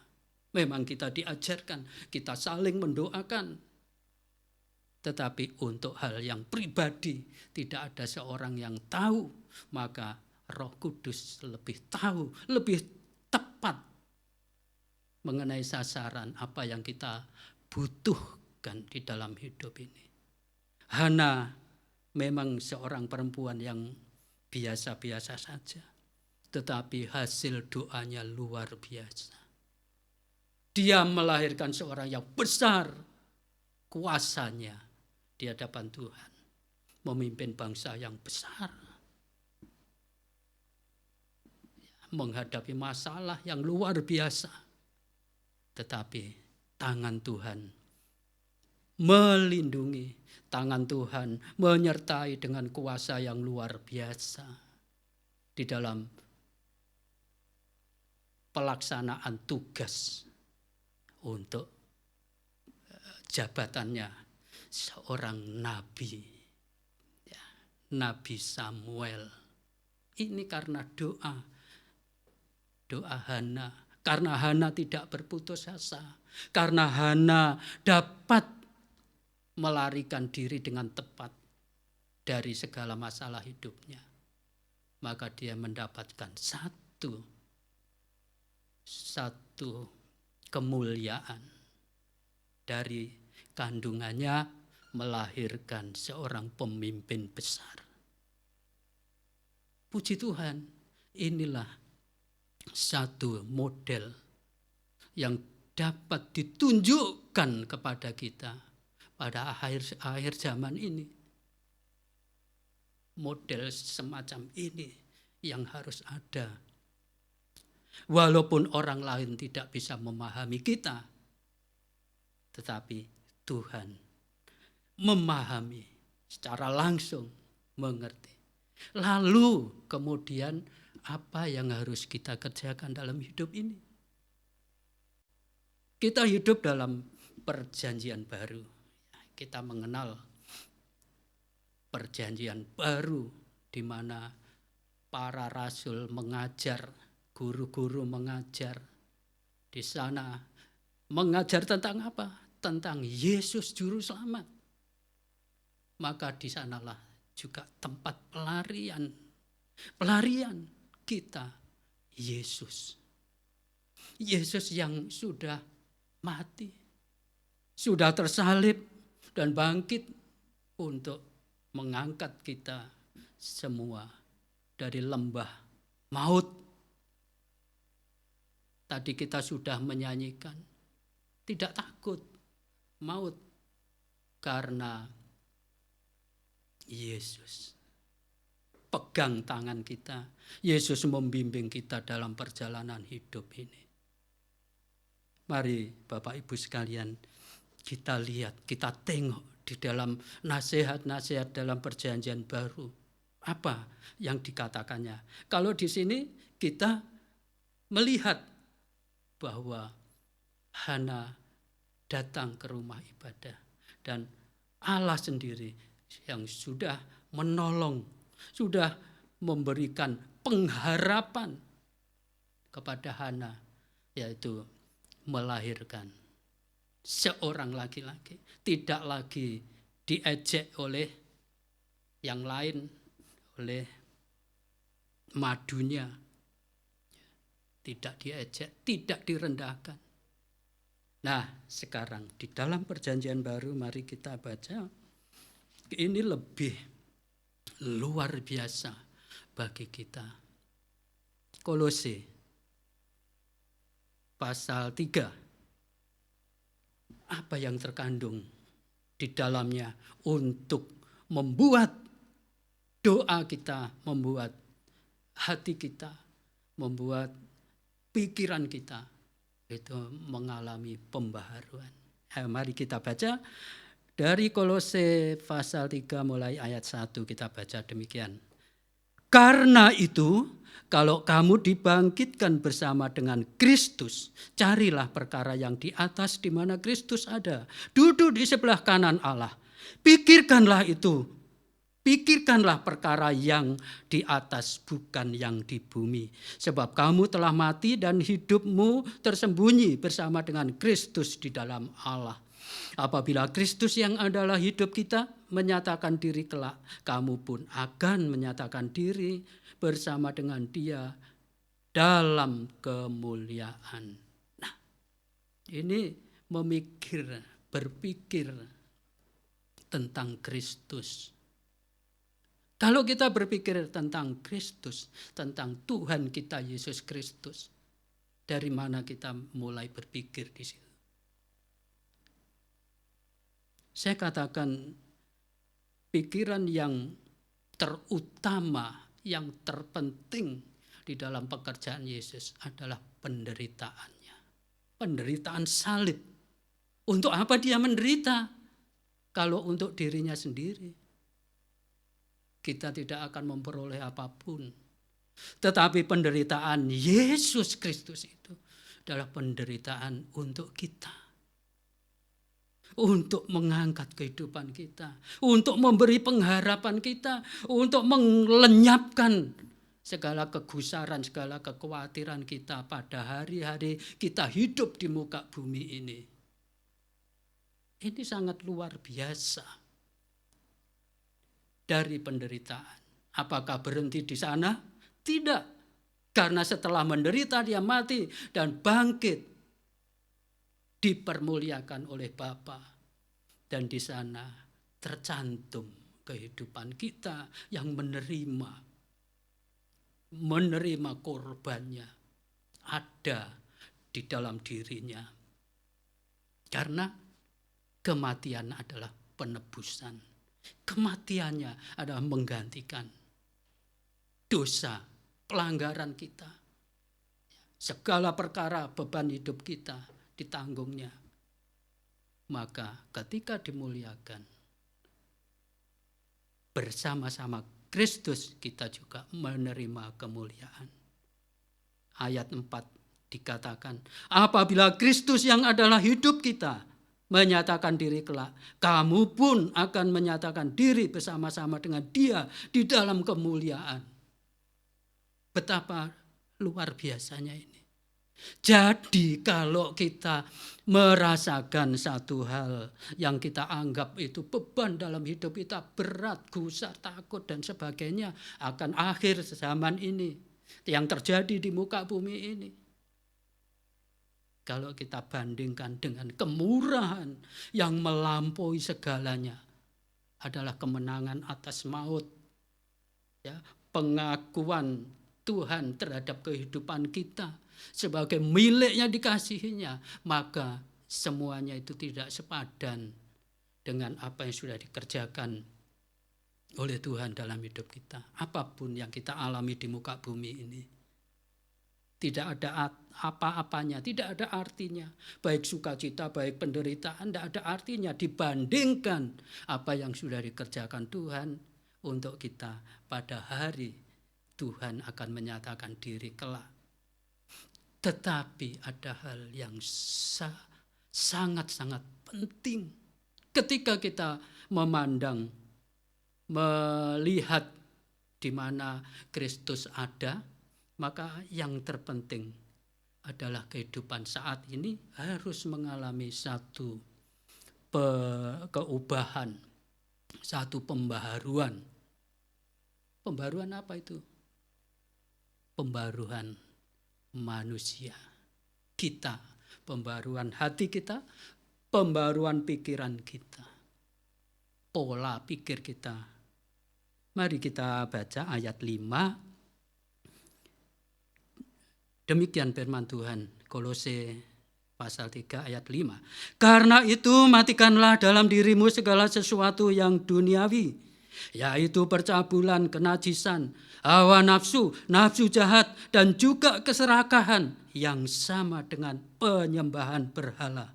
Memang kita diajarkan, kita saling mendoakan. Tetapi untuk hal yang pribadi tidak ada seorang yang tahu, maka Roh Kudus lebih tahu, lebih tepat mengenai sasaran apa yang kita butuhkan di dalam hidup ini. Hana memang seorang perempuan yang biasa-biasa saja, tetapi hasil doanya luar biasa. Dia melahirkan seorang yang besar kuasanya di hadapan Tuhan, memimpin bangsa yang besar, menghadapi masalah yang luar biasa. Tetapi tangan Tuhan melindungi, tangan Tuhan menyertai dengan kuasa yang luar biasa di dalam pelaksanaan tugas untuk jabatannya seorang nabi, ya, Nabi Samuel. Ini karena doa Hana, karena Hana tidak berputus asa, karena Hana dapat melarikan diri dengan tepat dari segala masalah hidupnya, maka dia mendapatkan satu kemuliaan dari kandungannya melahirkan seorang pemimpin besar. Puji Tuhan, inilah satu model yang dapat ditunjukkan kepada kita pada akhir zaman ini. Model semacam ini yang harus ada. Walaupun orang lain tidak bisa memahami kita, tetapi Tuhan memahami secara langsung, mengerti. Lalu kemudian apa yang harus kita kerjakan dalam hidup ini? Kita hidup dalam perjanjian baru. Kita mengenal perjanjian baru di mana para rasul mengajar, guru-guru mengajar Di sana mengajar tentang apa? Tentang Yesus Juru Selamat. Maka di sanalah juga tempat pelarian kita, Yesus. Yesus yang sudah mati, sudah tersalib dan bangkit untuk mengangkat kita semua dari lembah maut. Tadi kita sudah menyanyikan, tidak takut maut karena Yesus pegang tangan kita. Yesus membimbing kita dalam perjalanan hidup ini. Mari Bapak Ibu sekalian, kita lihat, kita tengok di dalam nasihat-nasihat dalam perjanjian baru. Apa yang dikatakannya? Kalau di sini kita melihat bahwa Hana datang ke rumah ibadah. Dan Allah sendiri yang sudah menolong, sudah memberikan pengharapan kepada Hana, yaitu melahirkan seorang laki-laki. Tidak lagi diejek oleh yang lain, oleh madunya. Tidak diejek, tidak direndahkan. Nah, sekarang di dalam perjanjian baru mari kita baca. Ini lebih luar biasa bagi kita. Kolose pasal 3. Apa yang terkandung di dalamnya untuk membuat doa kita, membuat hati kita, membuat pikiran kita itu mengalami pembaharuan. Mari kita baca dari Kolose pasal 3 mulai ayat 1, kita baca demikian. Karena itu, kalau kamu dibangkitkan bersama dengan Kristus, carilah perkara yang di atas di mana Kristus ada, duduk di sebelah kanan Allah. Pikirkanlah itu. Pikirkanlah perkara yang di atas, bukan yang di bumi. Sebab kamu telah mati dan hidupmu tersembunyi bersama dengan Kristus di dalam Allah. Apabila Kristus yang adalah hidup kita menyatakan diri kelak, kamu pun akan menyatakan diri bersama dengan Dia dalam kemuliaan. Nah, ini berpikir tentang Kristus. Kalau kita berpikir tentang Kristus, tentang Tuhan kita Yesus Kristus, dari mana kita mulai berpikir di situ? Saya katakan pikiran yang terutama, yang terpenting di dalam pekerjaan Yesus adalah penderitaannya. Penderitaan salib. Untuk apa dia menderita? Kalau untuk dirinya sendiri, kita tidak akan memperoleh apapun. Tetapi penderitaan Yesus Kristus itu adalah penderitaan untuk kita. Untuk mengangkat kehidupan kita, untuk memberi pengharapan kita, untuk melenyapkan segala kegusaran, segala kekhawatiran kita pada hari-hari kita hidup di muka bumi ini. Ini sangat luar biasa. Dari penderitaan. Apakah berhenti di sana? Tidak. Karena setelah menderita dia mati dan bangkit. Dipermuliakan oleh Bapa, dan di sana tercantum kehidupan kita yang menerima korbannya ada di dalam dirinya, karena kematian adalah penebusan, kematiannya adalah menggantikan dosa, pelanggaran kita, segala perkara beban hidup kita ditanggungnya. Maka ketika dimuliakan bersama-sama Kristus, kita juga menerima kemuliaan. Ayat 4 dikatakan, apabila Kristus yang adalah hidup kita menyatakan diri kelak, kamu pun akan menyatakan diri bersama-sama dengan Dia di dalam kemuliaan. Betapa luar biasanya ini. Jadi kalau kita merasakan satu hal yang kita anggap itu beban dalam hidup kita, berat, gusar, takut dan sebagainya akan akhir zaman ini yang terjadi di muka bumi ini. Kalau kita bandingkan dengan kemurahan yang melampaui segalanya adalah kemenangan atas maut. Ya, pengakuan Tuhan terhadap kehidupan kita sebagai miliknya dikasihinya, maka semuanya itu tidak sepadan dengan apa yang sudah dikerjakan oleh Tuhan dalam hidup kita. Apapun yang kita alami di muka bumi ini, tidak ada apa-apanya, tidak ada artinya. Baik sukacita, baik penderitaan, tidak ada artinya dibandingkan apa yang sudah dikerjakan Tuhan untuk kita pada hari Tuhan akan menyatakan diri kelak. Tetapi ada hal yang sangat-sangat penting ketika kita memandang, melihat di mana Kristus ada, maka yang terpenting adalah kehidupan saat ini harus mengalami satu keubahan, satu pembaharuan. Pembaharuan apa itu? Pembaharuan manusia kita, pembaharuan hati kita, pembaharuan pikiran kita, pola pikir kita. Mari kita baca ayat 5. Demikian firman Tuhan, Kolose pasal 3 ayat 5. Karena itu matikanlah dalam dirimu segala sesuatu yang duniawi, yaitu percabulan, kenajisan, hawa nafsu, nafsu jahat, dan juga keserakahan yang sama dengan penyembahan berhala.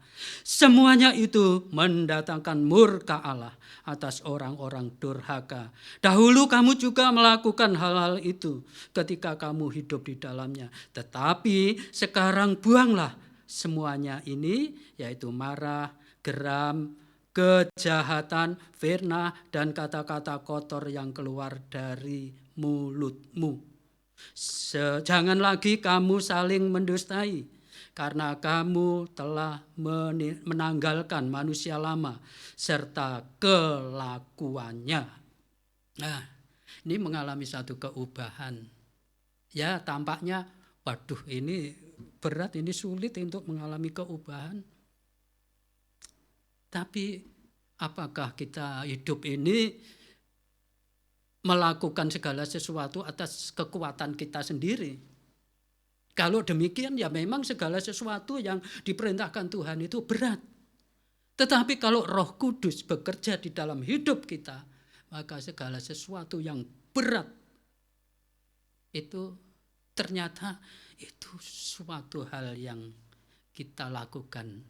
Semuanya itu mendatangkan murka Allah atas orang-orang durhaka. Dahulu kamu juga melakukan hal-hal itu ketika kamu hidup di dalamnya. Tetapi sekarang buanglah semuanya ini, yaitu marah, geram, kejahatan, firnah, dan kata-kata kotor yang keluar dari mulutmu. Jangan lagi kamu saling mendustai, karena kamu telah menanggalkan manusia lama serta kelakuannya. Nah, ini mengalami satu keubahan. Ya, tampaknya waduh ini berat, ini sulit untuk mengalami keubahan. Tapi apakah kita hidup ini melakukan segala sesuatu atas kekuatan kita sendiri? Kalau demikian ya memang segala sesuatu yang diperintahkan Tuhan itu berat. Tetapi kalau Roh Kudus bekerja di dalam hidup kita, maka segala sesuatu yang berat itu ternyata itu suatu hal yang kita lakukan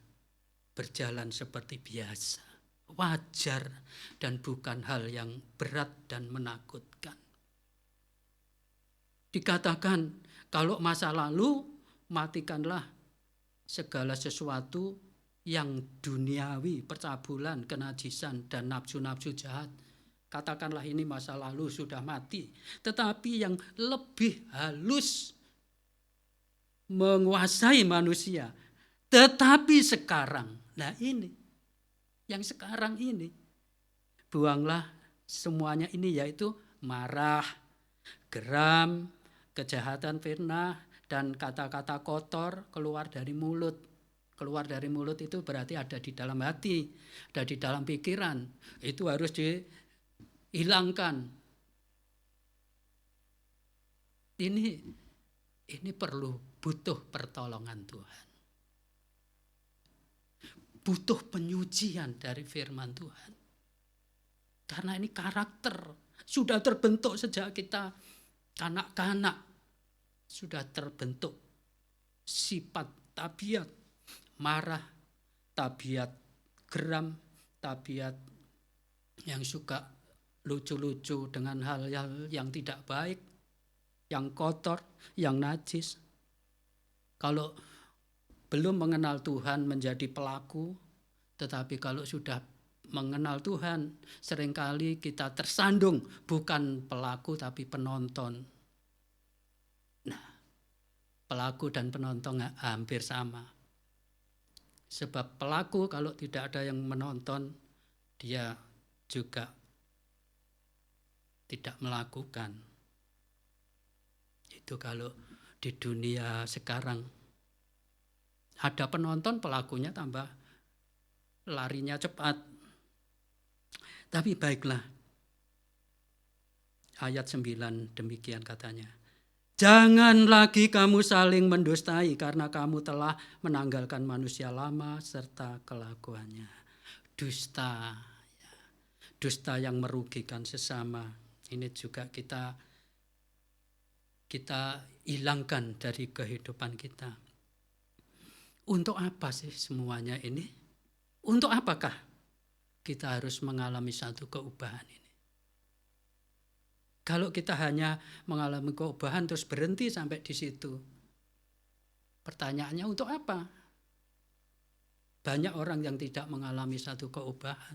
berjalan seperti biasa, wajar, dan bukan hal yang berat dan menakutkan. Dikatakan kalau masa lalu, matikanlah segala sesuatu yang duniawi, percabulan, kenajisan, dan nafsu-nafsu jahat. Katakanlah ini masa lalu sudah mati. Tetapi yang lebih halus menguasai manusia. Tetapi sekarang, nah ini, yang sekarang ini, buanglah semuanya ini, yaitu marah, geram, kejahatan, firnah, dan kata-kata kotor keluar dari mulut. Keluar dari mulut itu berarti ada di dalam hati, ada di dalam pikiran. Itu harus dihilangkan. Ini butuh pertolongan Tuhan. Butuh penyucian dari firman Tuhan. Karena ini karakter sudah terbentuk sejak kita kanak-kanak, sudah terbentuk sifat, tabiat marah, tabiat geram, tabiat yang suka lucu-lucu dengan hal-hal yang tidak baik, yang kotor, yang najis. Kalau belum mengenal Tuhan menjadi pelaku, tetapi kalau sudah mengenal Tuhan, seringkali kita tersandung bukan pelaku tapi penonton. Nah, Pelaku dan penonton hampir sama. Sebab pelaku kalau tidak ada yang menonton, dia juga tidak melakukan. Itu kalau di dunia sekarang ada penonton, pelakunya tambah larinya cepat. Tapi baiklah, ayat 9 demikian katanya. Jangan lagi kamu saling mendustai karena kamu telah menanggalkan manusia lama serta kelakuannya. Dusta, dusta yang merugikan sesama. Ini juga kita hilangkan dari kehidupan kita. Untuk apa sih semuanya ini? Untuk apakah kita harus mengalami satu keubahan ini? Kalau kita hanya mengalami keubahan terus berhenti sampai di situ. Pertanyaannya untuk apa? Banyak orang yang tidak mengalami satu keubahan.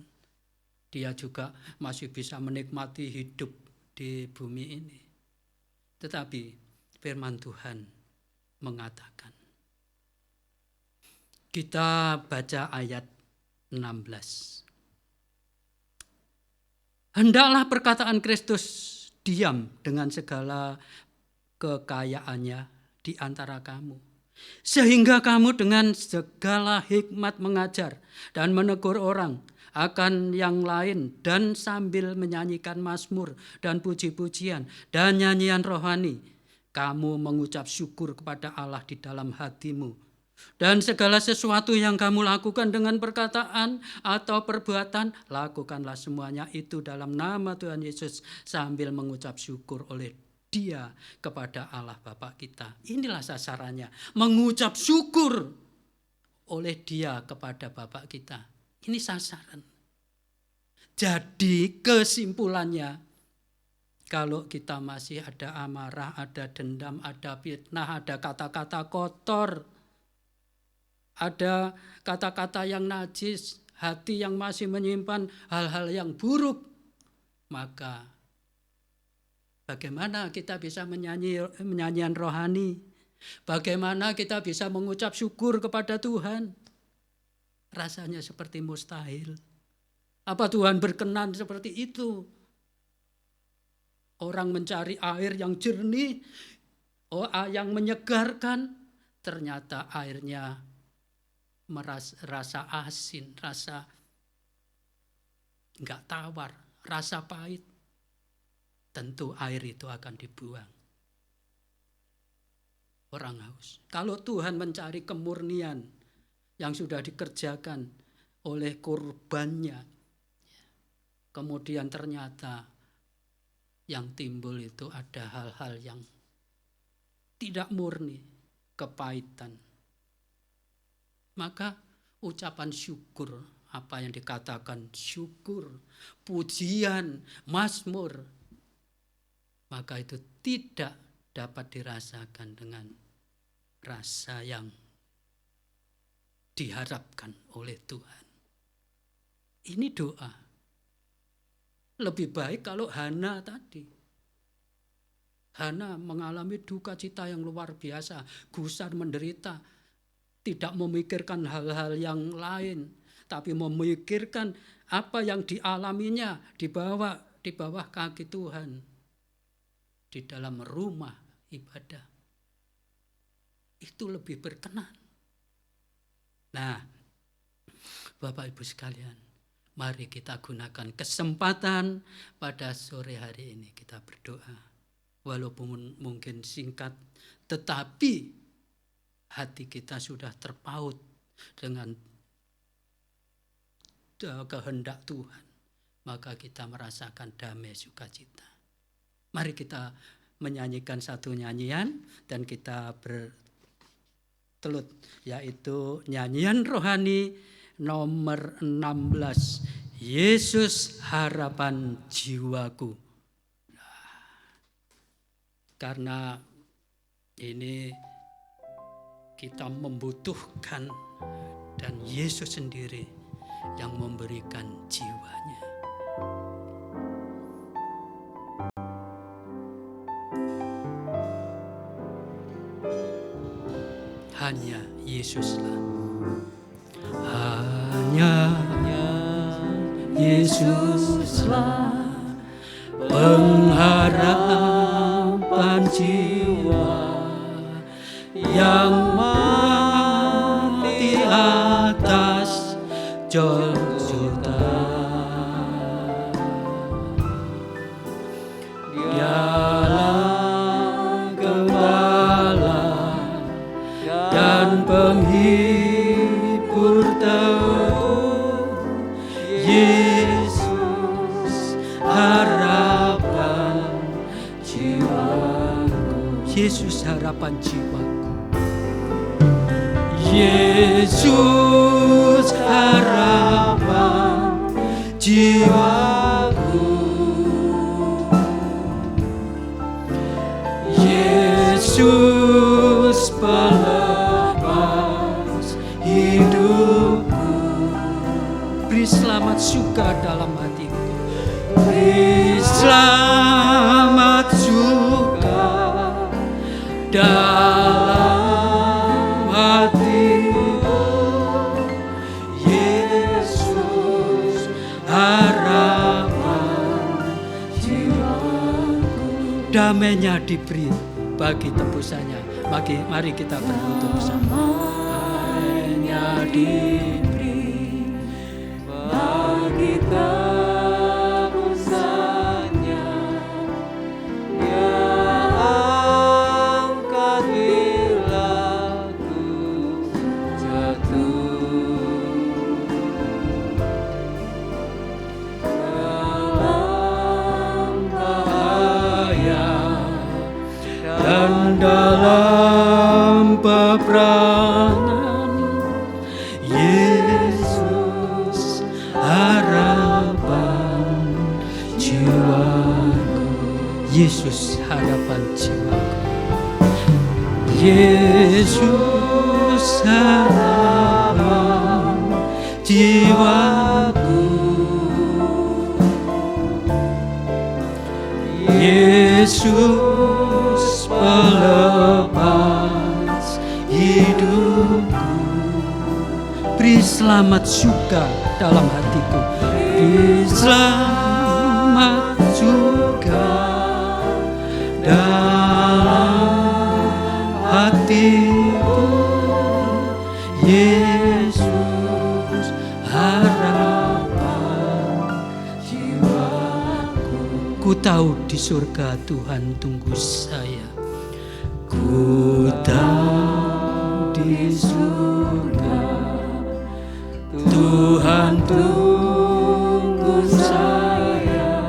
Dia juga masih bisa menikmati hidup di bumi ini. Tetapi firman Tuhan mengatakan. Kita baca ayat 16. Hendaklah perkataan Kristus diam dengan segala kekayaannya di antara kamu. Sehingga kamu dengan segala hikmat mengajar dan menegur orang akan yang lain dan sambil menyanyikan mazmur dan puji-pujian dan nyanyian rohani, kamu mengucap syukur kepada Allah di dalam hatimu. Dan segala sesuatu yang kamu lakukan dengan perkataan atau perbuatan, lakukanlah semuanya itu dalam nama Tuhan Yesus sambil mengucap syukur oleh Dia kepada Allah Bapa kita. Inilah sasarannya, mengucap syukur oleh Dia kepada Bapa kita. Ini sasaran. Jadi kesimpulannya, kalau kita masih ada amarah, ada dendam, ada fitnah, ada kata-kata kotor, ada kata-kata yang najis, hati yang masih menyimpan hal-hal yang buruk, maka bagaimana kita bisa menyanyian rohani? Bagaimana kita bisa mengucap syukur kepada Tuhan? Rasanya seperti mustahil. Apa Tuhan berkenan seperti itu? Orang mencari air yang jernih, yang menyegarkan, ternyata airnya rasa asin, rasa enggak tawar, rasa pahit. Tentu air itu akan dibuang. Orang haus. Kalau Tuhan mencari kemurnian yang sudah dikerjakan oleh kurbannya, kemudian ternyata yang timbul itu ada hal-hal yang tidak murni, kepahitan. Maka ucapan syukur, apa yang dikatakan syukur, pujian, mazmur, maka itu tidak dapat dirasakan dengan rasa yang diharapkan oleh Tuhan. Ini doa. Lebih baik kalau Hana tadi. Hana mengalami duka cita yang luar biasa, gusar menderita, tidak memikirkan hal-hal yang lain, tapi memikirkan apa yang dialaminya di bawah kaki Tuhan, di dalam rumah ibadah. Itu lebih berkenan. Nah, Bapak Ibu sekalian, mari kita gunakan kesempatan pada sore hari ini kita berdoa. Walaupun mungkin singkat, tetapi hati kita sudah terpaut dengan kehendak Tuhan. Maka kita merasakan damai sukacita. Mari kita menyanyikan satu nyanyian dan kita bertelut, yaitu nyanyian rohani nomor 16. Yesus harapan jiwaku. Karena ini kita membutuhkan dan Yesus sendiri yang memberikan jiwanya. hanya Yesuslah. Hanya Yesuslah pengharapan jiwa yang mati atas Golgota. Dialah gembala dan penghibur teguh, Yesus harapan jiwaku. Yesus harapan jiwaku. Yesus harapan jiwaku. Yesus pelepas hidupku. Beri selamat suka dalam hatiku. Beri selamat suka dalam hatiku. Yesus harapan jiwaku. Damainya diberi bagi tebusannya. Mari kita berlutut bersama. Damainya diberi bagi tebusannya. Dia angkat bila ku jatuh dalam bahaya dan dalam peperangan. Yesus harapan jiwaku. Yesus harapan jiwaku. Yesus harapan jiwaku. Yesus pelepas hidupku. Beri selamat suka dalam hatiku. Beri selamat suka dalam hatiku. Yesus harapan jiwaku. Ku tahu di surga Tuhan tunggu saya. Ku tahu di surga Tuhan tunggu saya.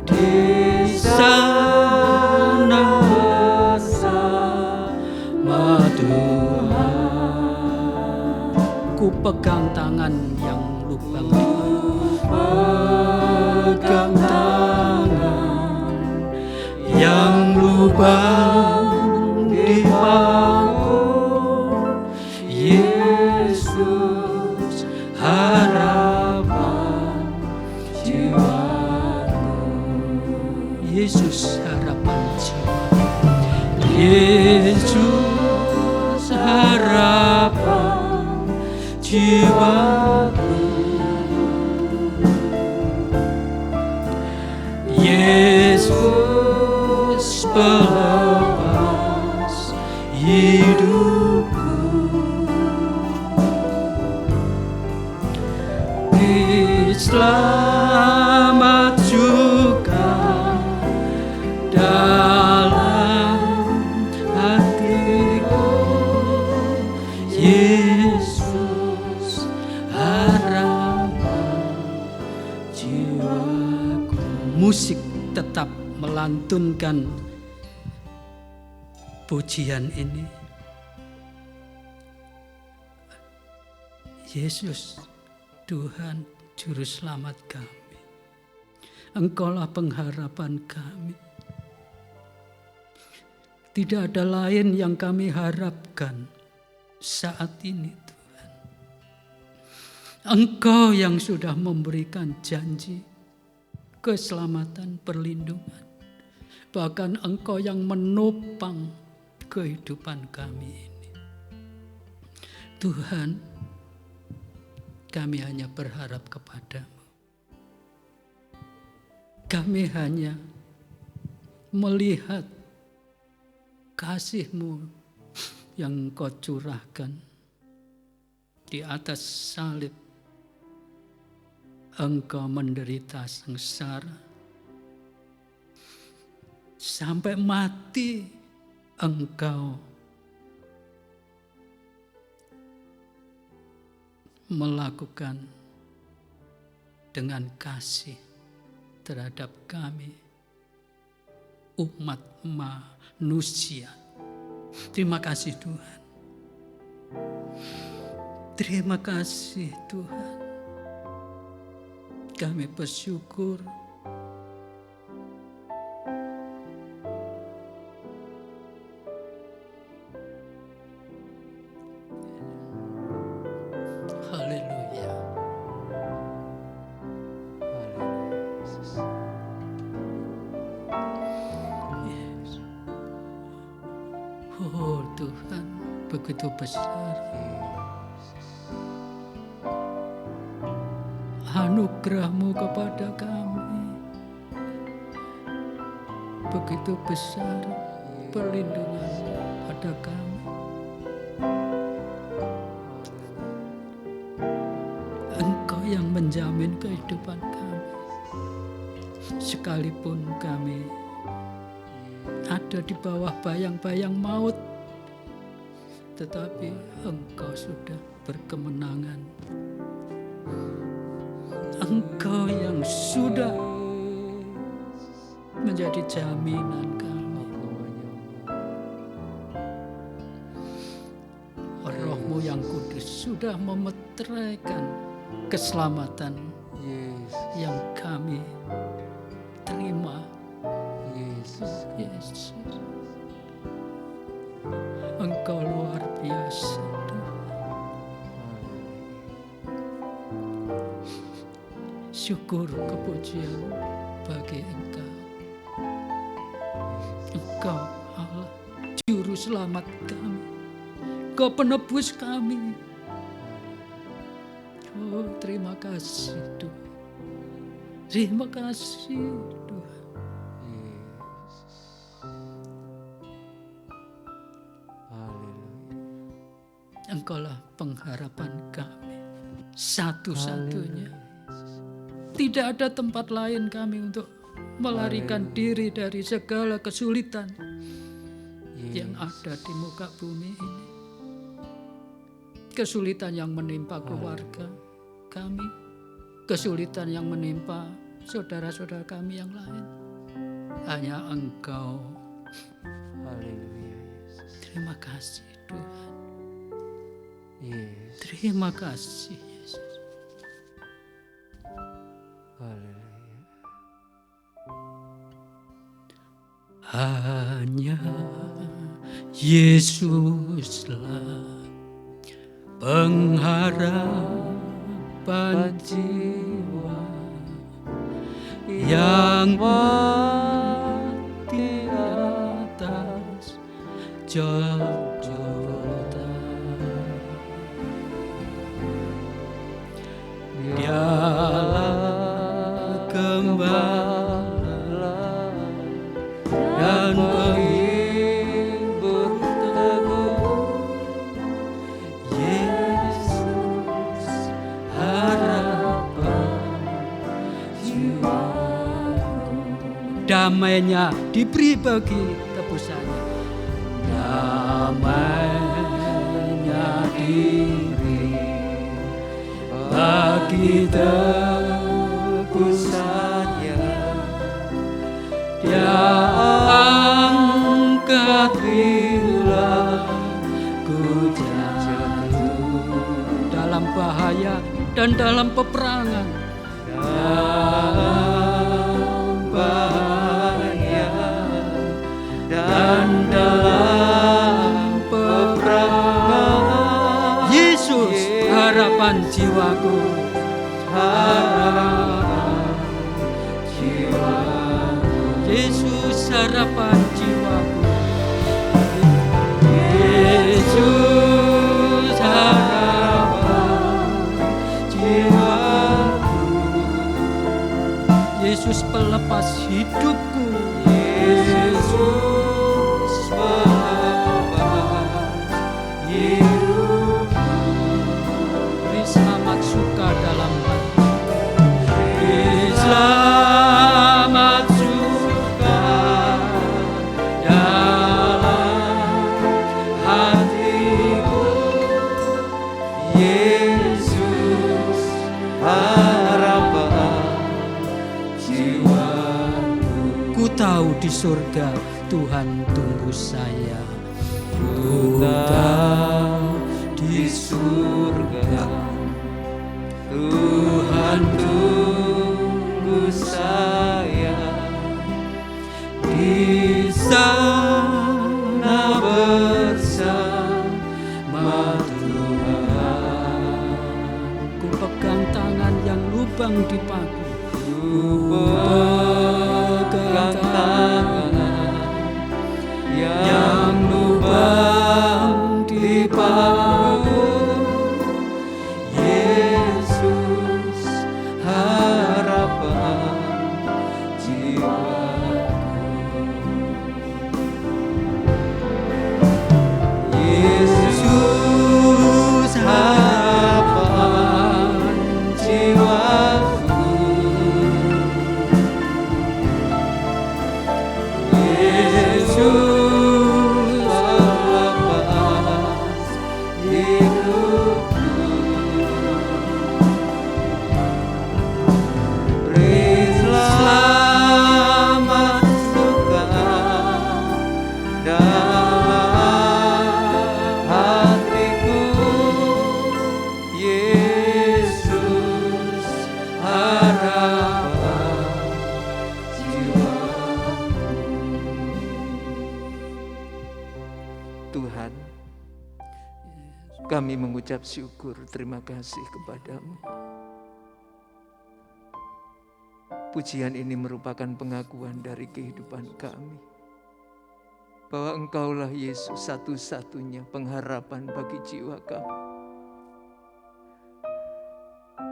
Di sana bersama Tuhan. Ku pegang tangan yang lubang di pegang tangan yang lubang di paku. Yesus harapan jiwaku. Yesus harapan jiwaku. Yesus harapan jiwaku. Yesus pelepas hidupku. Beri selamat suka dalam hatiku. Yesus harapan jiwaku. Musik tetap melantunkan pujian ini. Yesus, Tuhan Juru Selamat kami. Engkaulah pengharapan kami. Tidak ada lain yang kami harapkan saat ini, Tuhan. Engkau yang sudah memberikan janji keselamatan, perlindungan. Bahkan Engkau yang menopang kehidupan kami ini. Tuhan, kami hanya berharap kepada-Mu. Kami hanya melihat kasih-Mu yang Engkau curahkan di atas salib. Engkau menderita sengsara sampai mati. Engkau melakukan dengan kasih terhadap kami, umat manusia. Terima kasih Tuhan. Terima kasih Tuhan. Kami bersyukur. Haleluya. Oh Tuhan, begitu besar anugerah-Mu kepada kami. Begitu besar perlindungan-Mu pada kami. Engkau yang menjamin kehidupan kami. Sekalipun kami ada di bawah bayang-bayang maut, tetapi Engkau sudah berkemenangan. Engkau yang sudah menjadi jaminan kami. Roh-Mu yang kudus sudah memeteraikan keselamatan yang kami terima. Yesus, Engkau luar biasa. Syukur kepujian bagi Engkau. Engkau Allah, Juru Selamat kami. Engkau penebus kami. Oh, terima kasih Tuhan. Terima kasih Tuhan. Engkaulah pengharapan kami, satu-satunya. Tidak ada tempat lain kami untuk melarikan diri dari segala kesulitan yang ada di muka bumi ini. Kesulitan yang menimpa keluarga kami, kesulitan yang menimpa saudara-saudara kami yang lain. Hanya Engkau. Terima kasih Tuhan. Terima kasih Yesus. Hanya Yesuslah pengharapan jiwa yang mati atas Golgota. Dialah gembala dan penghibur teguh. Yesus harapan jiwaku. Damainya diberi bagi tebusannya. Damainya diberi bagi tebusannya. Dia angkat bila ku jatuh dalam bahaya dan dalam peperangan. Dalam bahaya dan dalam peperangan. Yesus harapan jiwaku. Harapan jiwaku. Yesus harapan jiwaku. Yesus harapan di surga, Tuhan tunggu saya. Tuhan di surga, Tuhan tunggu saya di sana bersama Tuhan. Ku pegang tangan yang lubang di paku, Ku pegang tangan yang lubang di paku. Yesus harapan jiwaku. Yesus harapan jiwaku. Yesus harapan hidupku. Beri selamat suka dalam hatiku. Yesus harapan jiwaku. Tuhan, kami mengucap syukur, terima kasih kepadamu. Pujian ini merupakan pengakuan dari kehidupan kami, bahwa Engkaulah Yesus satu-satunya pengharapan bagi jiwa kami.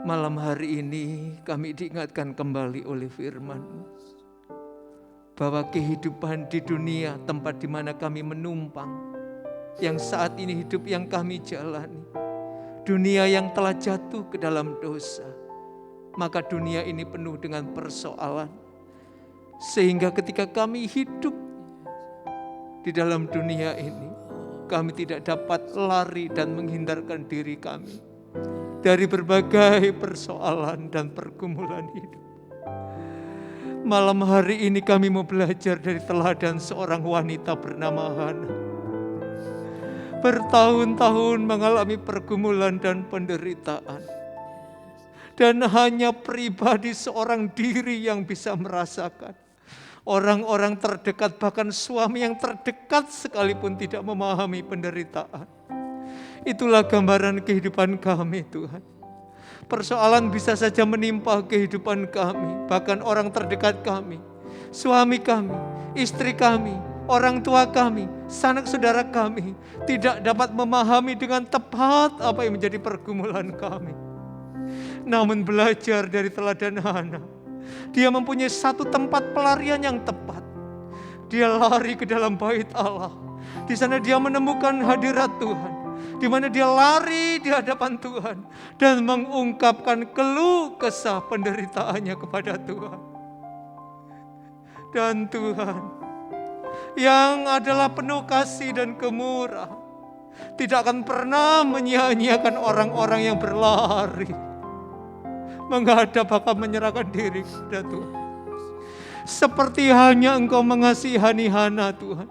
Malam hari ini kami diingatkan kembali oleh firman-Mu, bahwa kehidupan di dunia, tempat di mana kami menumpang, yang saat ini hidup yang kami jalani, dunia yang telah jatuh ke dalam dosa, maka dunia ini penuh dengan persoalan. Sehingga ketika kami hidup di dalam dunia ini, kami tidak dapat lari dan menghindarkan diri kami dari berbagai persoalan dan pergumulan hidup. Malam hari ini kami mau belajar dari teladan seorang wanita bernama Hana. Bertahun-tahun mengalami pergumulan dan penderitaan. Dan hanya pribadi seorang diri yang bisa merasakan. Orang-orang terdekat, bahkan suami yang terdekat sekalipun tidak memahami penderitaan. Itulah gambaran kehidupan kami, Tuhan. Persoalan bisa saja menimpa kehidupan kami, bahkan orang terdekat kami, suami kami, istri kami, orang tua kami, sanak saudara kami tidak dapat memahami dengan tepat apa yang menjadi pergumulan kami. Namun belajar dari teladan Hana, dia mempunyai satu tempat pelarian yang tepat. Dia lari ke dalam bait Allah. Di sana dia menemukan hadirat Tuhan, di mana dia lari di hadapan Tuhan dan mengungkapkan keluh kesah penderitaannya kepada Tuhan. Dan Tuhan yang adalah penuh kasih dan kemurahan tidak akan pernah menyia-nyiakan orang-orang yang berlari menghadap akan menyerahkan diri kepada Tuhan. Seperti halnya Engkau mengasihani Hana, Tuhan,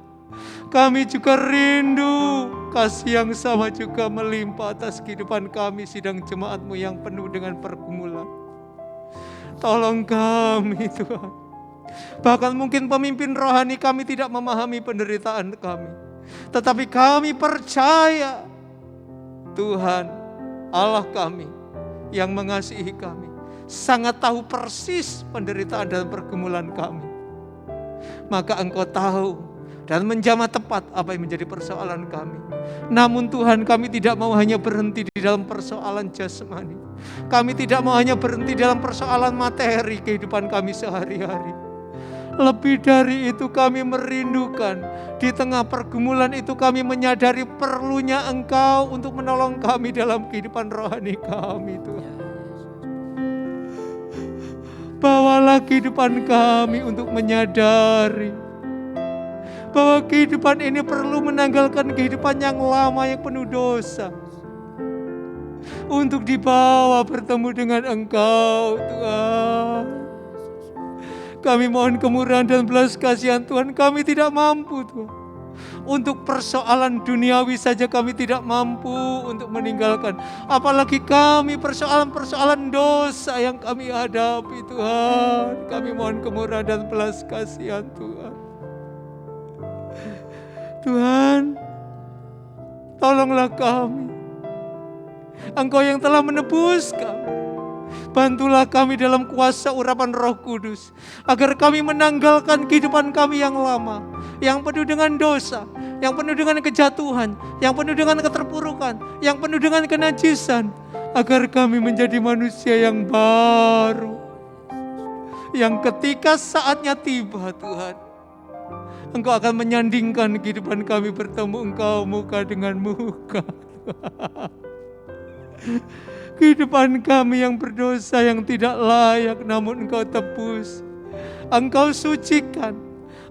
kami juga rindu kasih yang sama juga melimpah atas kehidupan kami, sidang jemaat-Mu yang penuh dengan pergumulan. Tolong kami, Tuhan. Bahkan mungkin pemimpin rohani kami tidak memahami penderitaan kami, tetapi kami percaya Tuhan Allah kami yang mengasihi kami sangat tahu persis penderitaan dan pergumulan kami. Maka Engkau tahu dan menjamah tepat apa yang menjadi persoalan kami. Namun Tuhan, kami tidak mau hanya berhenti di dalam persoalan jasmani. Kami tidak mau hanya berhenti dalam persoalan materi kehidupan kami sehari-hari. Lebih dari itu kami merindukan, di tengah pergumulan itu kami menyadari perlunya Engkau untuk menolong kami dalam kehidupan rohani kami, Tuhan. Bawalah kehidupan kami untuk menyadari bahwa kehidupan ini perlu menanggalkan kehidupan yang lama yang penuh dosa, untuk dibawa bertemu dengan Engkau, Tuhan. Kami mohon kemurahan dan belas kasihan Tuhan. Kami tidak mampu Tuhan. Untuk persoalan duniawi saja kami tidak mampu untuk meninggalkan. Apalagi kami persoalan-persoalan dosa yang kami hadapi Tuhan. Kami mohon kemurahan dan belas kasihan Tuhan. Tuhan, tolonglah kami. Engkau yang telah menebus kami. Bantulah kami dalam kuasa urapan Roh Kudus, agar kami menanggalkan kehidupan kami yang lama, yang penuh dengan dosa, yang penuh dengan kejatuhan, yang penuh dengan keterpurukan, yang penuh dengan kenajisan, agar kami menjadi manusia yang baru, yang ketika saatnya tiba Tuhan, Engkau akan menyandingkan kehidupan kami bertemu Engkau muka dengan muka. Kehidupan kami yang berdosa, yang tidak layak, namun Engkau tebus, Engkau sucikan,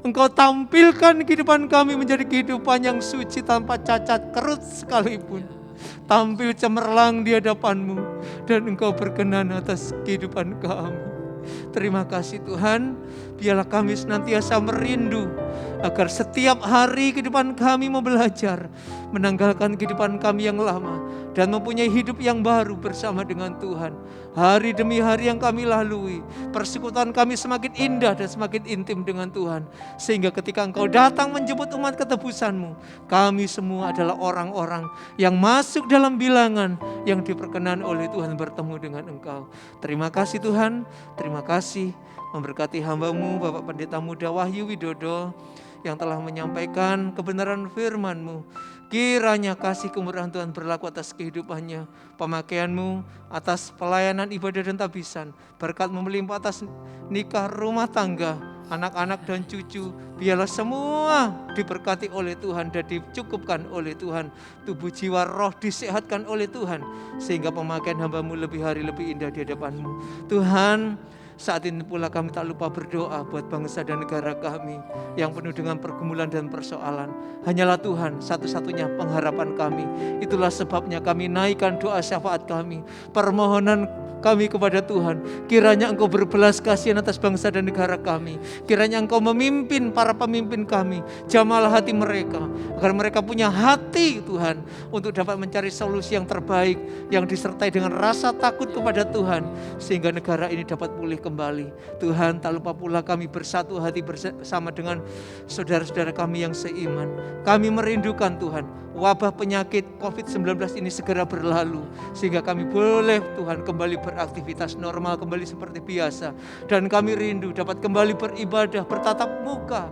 Engkau tampilkan kehidupan kami menjadi kehidupan yang suci tanpa cacat kerut sekalipun. Tampil cemerlang di hadapan-Mu, dan Engkau berkenan atas kehidupan kami. Terima kasih Tuhan, biarlah kami senantiasa merindu agar setiap hari kehidupan kami mau belajar menanggalkan kehidupan kami yang lama dan mempunyai hidup yang baru bersama dengan Tuhan. Hari demi hari yang kami lalui, persekutuan kami semakin indah dan semakin intim dengan Tuhan. Sehingga ketika Engkau datang menjemput umat ketebusan-Mu, kami semua adalah orang-orang yang masuk dalam bilangan yang diperkenan oleh Tuhan bertemu dengan Engkau. Terima kasih Tuhan, terima kasih. Memberkati hamba-Mu Bapak Pendeta Muda Wahyu Widodo yang telah menyampaikan kebenaran firman-Mu. Kiranya kasih kemurahan Tuhan berlaku atas kehidupannya, pemakaian-Mu, atas pelayanan ibadah dan tabisan. Berkat-Mu melimpah atas nikah rumah tangga, anak-anak dan cucu. Biarlah semua diberkati oleh Tuhan dan dicukupkan oleh Tuhan. Tubuh jiwa roh disehatkan oleh Tuhan, sehingga pemakaian hamba-Mu lebih hari lebih indah di hadapan-Mu. Tuhan, saat ini pula kami tak lupa berdoa buat bangsa dan negara kami yang penuh dengan pergumulan dan persoalan. Hanyalah Tuhan satu-satunya pengharapan kami. Itulah sebabnya kami naikkan doa syafaat kami, permohonan kami kepada Tuhan. Kiranya Engkau berbelas kasihan atas bangsa dan negara kami. Kiranya Engkau memimpin para pemimpin kami, jamalah hati mereka, agar mereka punya hati Tuhan untuk dapat mencari solusi yang terbaik, yang disertai dengan rasa takut kepada Tuhan, sehingga negara ini dapat pulih kembali. Tuhan, tak lupa pula kami bersatu hati bersama dengan saudara-saudara kami yang seiman. Kami merindukan Tuhan, wabah penyakit COVID-19 ini segera berlalu, sehingga kami boleh Tuhan kembali beraktivitas normal, kembali seperti biasa. Dan kami rindu dapat kembali beribadah, bertatap muka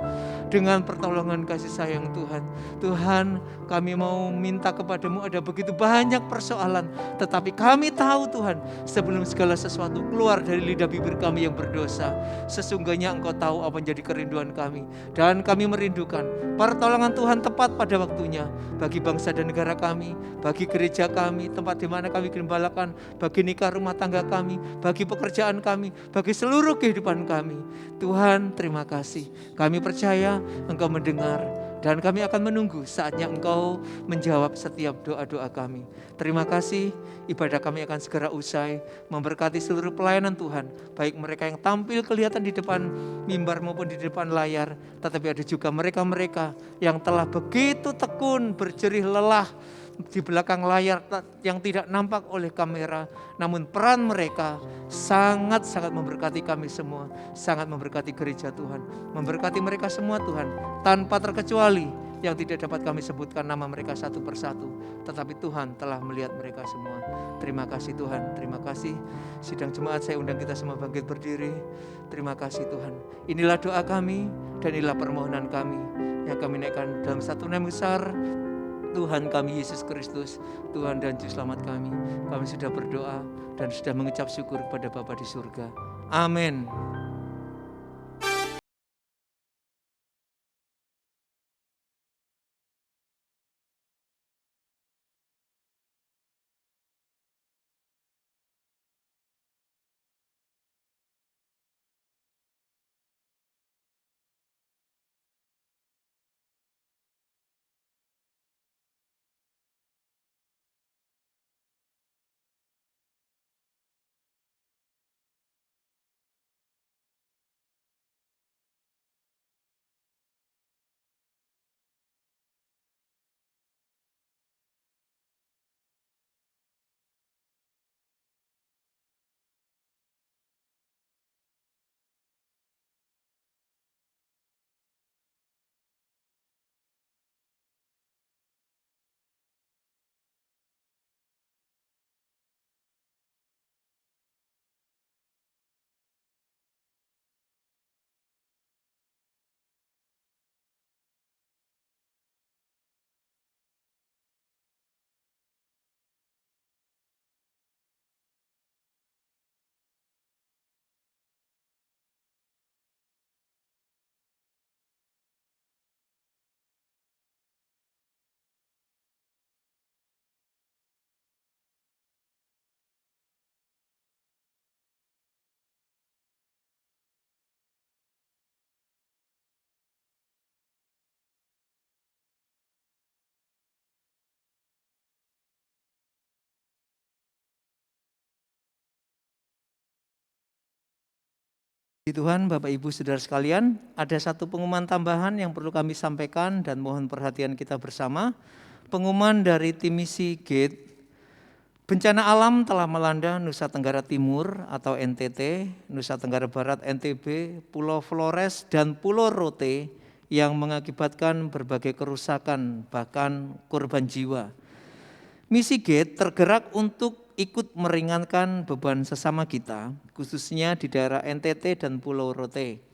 dengan pertolongan kasih sayang Tuhan. Tuhan, kami mau minta kepadamu, ada begitu banyak persoalan, tetapi kami tahu Tuhan, sebelum segala sesuatu keluar dari lidah bibir kami yang berdosa, sesungguhnya Engkau tahu apa menjadi kerinduan kami. Dan kami merindukan pertolongan Tuhan tepat pada waktunya, bagi bangsa dan negara kami, bagi gereja kami, tempat di mana kami gembalakan, bagi nikah rumah tangga kami, bagi pekerjaan kami, bagi seluruh kehidupan kami. Tuhan, terima kasih. Kami percaya Engkau mendengar, dan kami akan menunggu saatnya Engkau menjawab setiap doa-doa kami. Terima kasih, ibadah kami akan segera usai. Memberkati seluruh pelayanan Tuhan, baik mereka yang tampil kelihatan di depan mimbar maupun di depan layar, tetapi ada juga mereka-mereka yang telah begitu tekun, berjerih lelah di belakang layar yang tidak nampak oleh kamera, namun peran mereka sangat-sangat memberkati kami semua, sangat memberkati gereja Tuhan, memberkati mereka semua Tuhan, tanpa terkecuali yang tidak dapat kami sebutkan nama mereka satu persatu, tetapi Tuhan telah melihat mereka semua. Terima kasih Tuhan, terima kasih. Sidang jemaat, saya undang kita semua bangkit berdiri. Terima kasih Tuhan. Inilah doa kami dan inilah permohonan kami yang kami naikkan dalam satu nama besar Tuhan kami Yesus Kristus, Tuhan dan Juru Selamat kami. Kami sudah berdoa dan sudah mengucap syukur kepada Bapa di surga. Amin. Tuhan, Bapak Ibu Saudara sekalian, ada satu pengumuman tambahan yang perlu kami sampaikan dan mohon perhatian kita bersama. Pengumuman dari tim misi Gate. Bencana alam telah melanda Nusa Tenggara Timur atau NTT, Nusa Tenggara Barat NTB, Pulau Flores dan Pulau Rote yang mengakibatkan berbagai kerusakan bahkan korban jiwa. Misi Gate tergerak untuk ikut meringankan beban sesama kita, khususnya di daerah NTT dan Pulau Rote.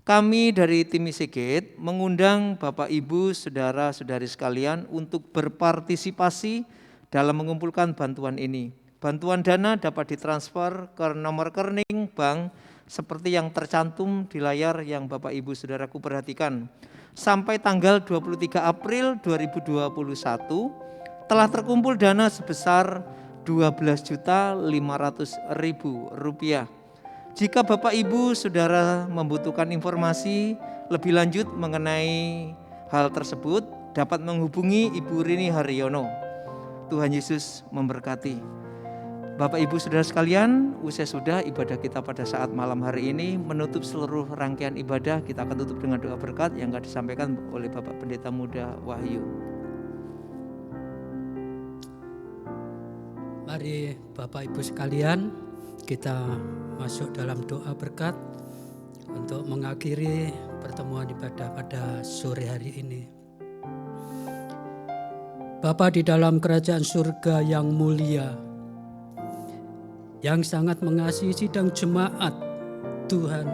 Kami dari tim Misi Gate mengundang Bapak Ibu, Saudara-saudari sekalian untuk berpartisipasi dalam mengumpulkan bantuan ini. Bantuan dana dapat ditransfer ke nomor rekening bank seperti yang tercantum di layar yang Bapak Ibu Saudaraku perhatikan. Sampai tanggal 23 April 2021 telah terkumpul dana sebesar Rp12.500.000. Jika Bapak Ibu Saudara membutuhkan informasi lebih lanjut mengenai hal tersebut, dapat menghubungi Ibu Rini Haryono. Tuhan Yesus memberkati. Bapak Ibu Saudara sekalian, usai sudah ibadah kita pada saat malam hari ini. Menutup seluruh rangkaian ibadah, kita akan tutup dengan doa berkat yang akan disampaikan oleh Bapak Pendeta Muda Wahyu. Mari Bapak Ibu sekalian, kita masuk dalam doa berkat untuk mengakhiri pertemuan ibadah pada sore hari ini. Bapa di dalam kerajaan surga yang mulia, yang sangat mengasihi sidang jemaat Tuhan,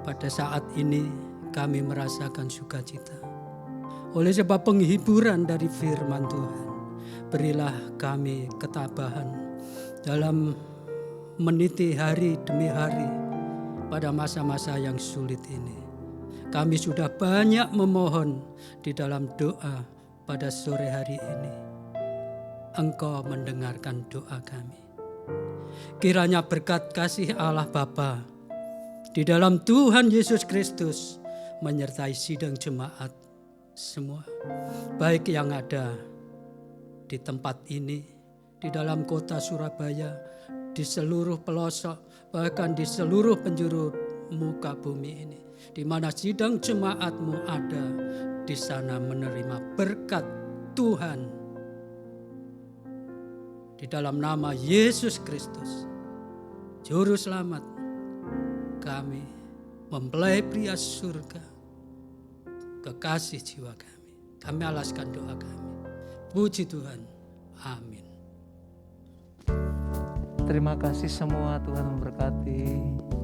pada saat ini kami merasakan sukacita. Oleh sebab penghiburan dari firman Tuhan, berilah kami ketabahan dalam meniti hari demi hari pada masa-masa yang sulit ini. Kami sudah banyak memohon di dalam doa pada sore hari ini. Engkau mendengarkan doa kami. Kiranya berkat kasih Allah Bapa di dalam Tuhan Yesus Kristus menyertai sidang jemaat semua, baik yang ada di tempat ini, di dalam kota Surabaya, di seluruh pelosok, bahkan di seluruh penjuru muka bumi ini, di mana sidang jemaat-Mu ada, di sana menerima berkat Tuhan. Di dalam nama Yesus Kristus, Juru Selamat, kami mempelai pria surga, kekasih jiwa kami. Kami alaskan doa kami. Puji Tuhan. Amin. Terima kasih semua, Tuhan memberkati.